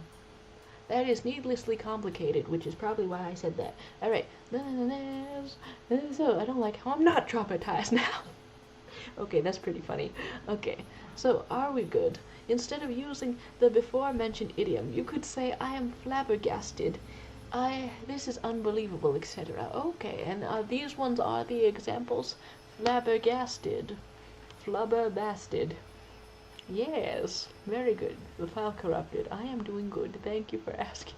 S1: That is needlessly complicated, which is probably why I said that. Alright. So, I don't like how I'm not traumatized now. Okay, that's pretty funny. Okay, so are we good? Instead of using the before-mentioned idiom, you could say, I am flabbergasted. This is unbelievable, etc. Okay, and these ones are the examples. Flabbergasted. Flubberbasted. Yes, very good. The file corrupted. I am doing good. Thank you for asking.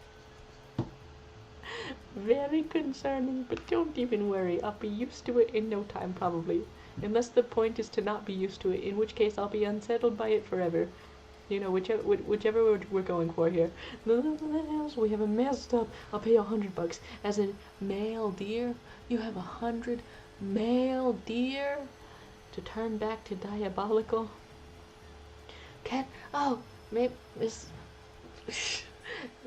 S1: Very concerning, but don't even worry. I'll be used to it in no time, probably. Unless the point is to not be used to it, in which case I'll be unsettled by it forever. You know, whichever we're going for here. We have a messed up. I'll pay $100. As in, male deer? You have 100 male deer to turn back to diabolical? Maybe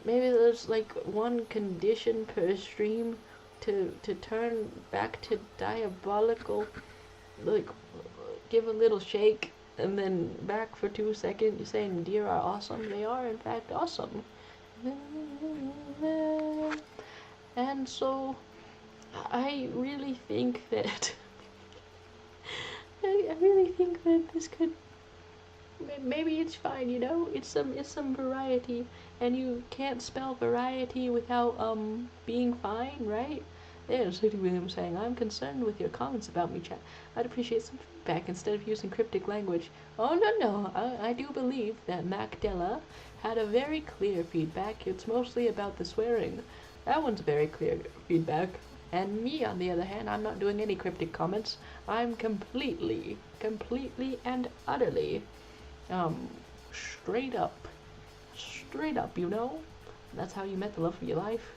S1: there's like one condition per stream to turn back to diabolical, like give a little shake and then back for 2 seconds. You're saying deer are awesome. They are in fact awesome. And so I really think that this could, maybe it's fine, you know? It's some variety, and you can't spell variety without being fine, right? There's City Williams saying, I'm concerned with your comments about me, chat. I'd appreciate some feedback instead of using cryptic language. Oh, no, I do believe that Macdella had a very clear feedback. It's mostly about the swearing. That one's very clear feedback. And me, on the other hand, I'm not doing any cryptic comments. I'm completely and utterly, straight up, you know? That's how you met the love of your life?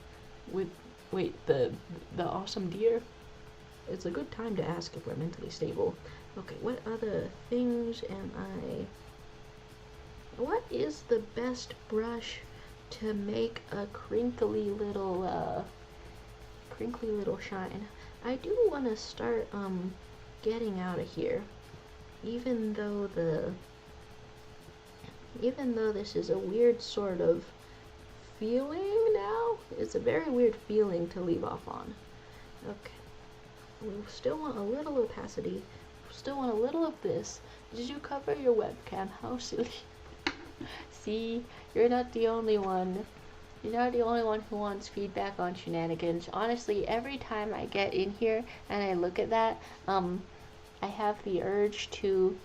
S1: Wait, the awesome deer? It's a good time to ask if we're mentally stable. Okay, what other things am I... What is the best brush to make a crinkly little shine? I do want to start, getting out of here. Even though this is a weird sort of feeling now, it's a very weird feeling to leave off on. Okay. We still want a little opacity. Still want a little of this. Did you cover your webcam? How silly. See, you're not the only one. You're not the only one who wants feedback on shenanigans. Honestly, every time I get in here and I look at that, I have the urge to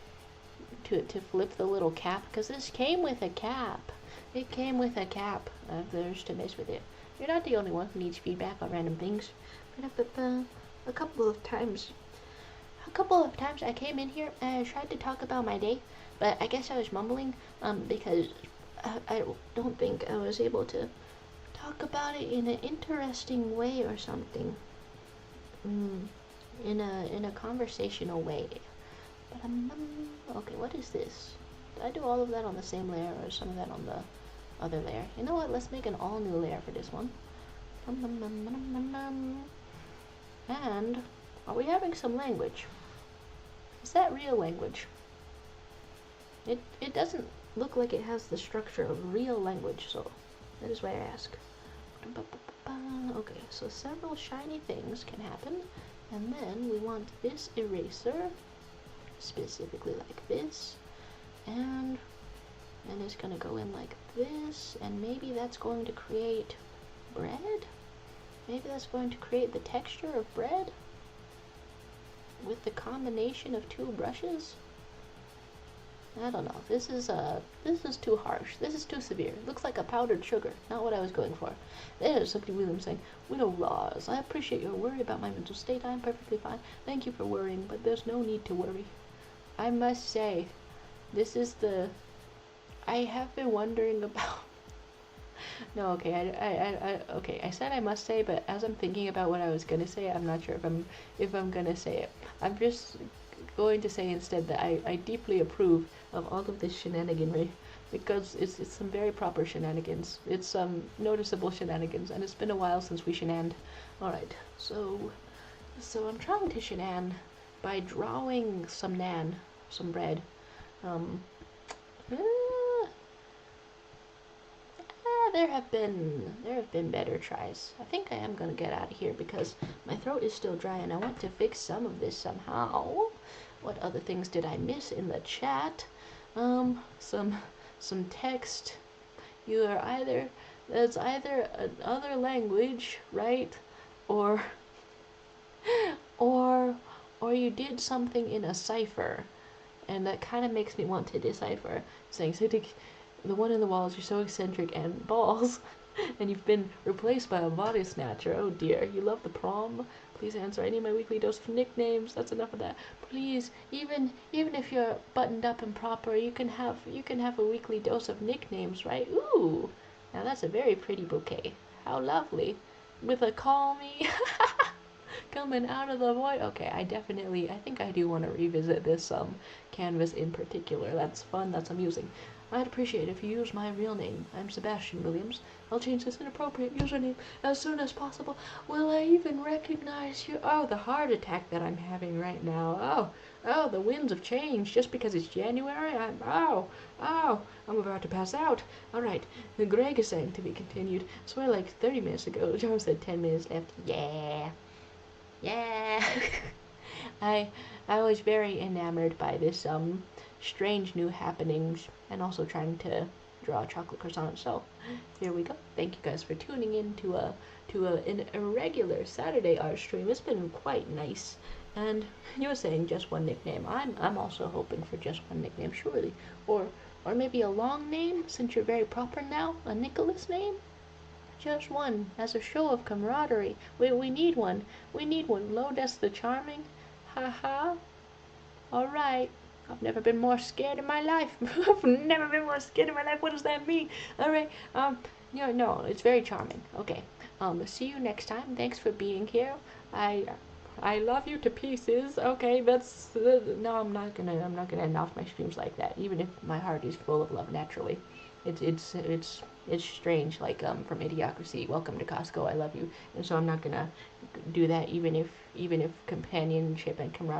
S1: flip the little cap, because this came with a cap. It came with a cap. I have the urge to mess with it. You're not the only one who needs feedback on random things. A couple of times I came in here and I tried to talk about my day,
S2: But I guess I was mumbling because I don't think I was able to talk about it in an interesting way or something. In a conversational way. But okay, what is this? Did I do all of that on the same layer or some of that on the other layer? You know what? Let's make an all new layer for this one. And are we having some language? Is that real language? It doesn't look like it has the structure of real language, so that is why I ask. Okay, so several shiny things can happen, and then we want this eraser, specifically like this, and it's gonna go in like this, and maybe that's going to create bread? Maybe that's going to create the texture of bread with the combination of two brushes? I don't know. This is too harsh. This is too severe. It looks like a powdered sugar. Not what I was going for. There's somebody Williams saying, Widow Roz, I appreciate your worry about my mental state. I'm perfectly fine. Thank you for worrying, but there's no need to worry. I must say, this is the... I have been wondering about... No, okay, okay, I said I must say, but as I'm thinking about what I was gonna say, I'm not sure if I'm gonna say it. I'm just going to say instead that I deeply approve of all of this shenaniganry, because it's some very proper shenanigans. It's some noticeable shenanigans, and it's been a while since we shenaned. Alright, so I'm trying to shenan by drawing some bread. There have been better tries. I think I am gonna get out of here because my throat is still dry and I want to fix some of this somehow. What other things did I miss in the chat? Some text. That's either another language, right? Or you did something in a cipher, and that kind of makes me want to decipher. Saying the one in the walls, you're so eccentric and balls, and you've been replaced by a body snatcher. Oh dear, you love the prom. Please answer any of my weekly dose of nicknames. That's enough of that. Please, even if you're buttoned up and proper, you can have a weekly dose of nicknames, right? Ooh, now that's a very pretty bouquet. How lovely, with a call me coming out of the void. Okay, I think I do want to revisit this canvas in particular. That's fun. That's amusing. I'd appreciate if you use my real name. I'm Sebastian Williams. I'll change this inappropriate username as soon as possible. Will I even recognize you? Oh, the heart attack that I'm having right now. Oh, the winds of change. Just because it's January, I'm about to pass out. All right, Greg is saying to be continued. Swear like 30 minutes ago. John said 10 minutes left. Yeah. I was very enamored by this strange new happenings, and also trying to draw a chocolate croissant. So here we go. Thank you guys for tuning in to an irregular Saturday art stream. It's been quite nice. And you were saying just one nickname. I'm also hoping for just one nickname, surely, or maybe a long name, since you're very proper now. A Nicholas name. Just one, as a show of camaraderie. We need one. We need one. Lodes the Charming. Haha. Alright. I've never been more scared in my life. I've never been more scared in my life. What does that mean? Alright. No, it's very charming. Okay. See you next time. Thanks for being here. I love you to pieces. Okay, that's no, I'm not gonna end off my streams like that. Even if my heart is full of love naturally. It's strange, like from Idiocracy, welcome to Costco, I love you, and so I'm not gonna do that even if companionship and camaraderie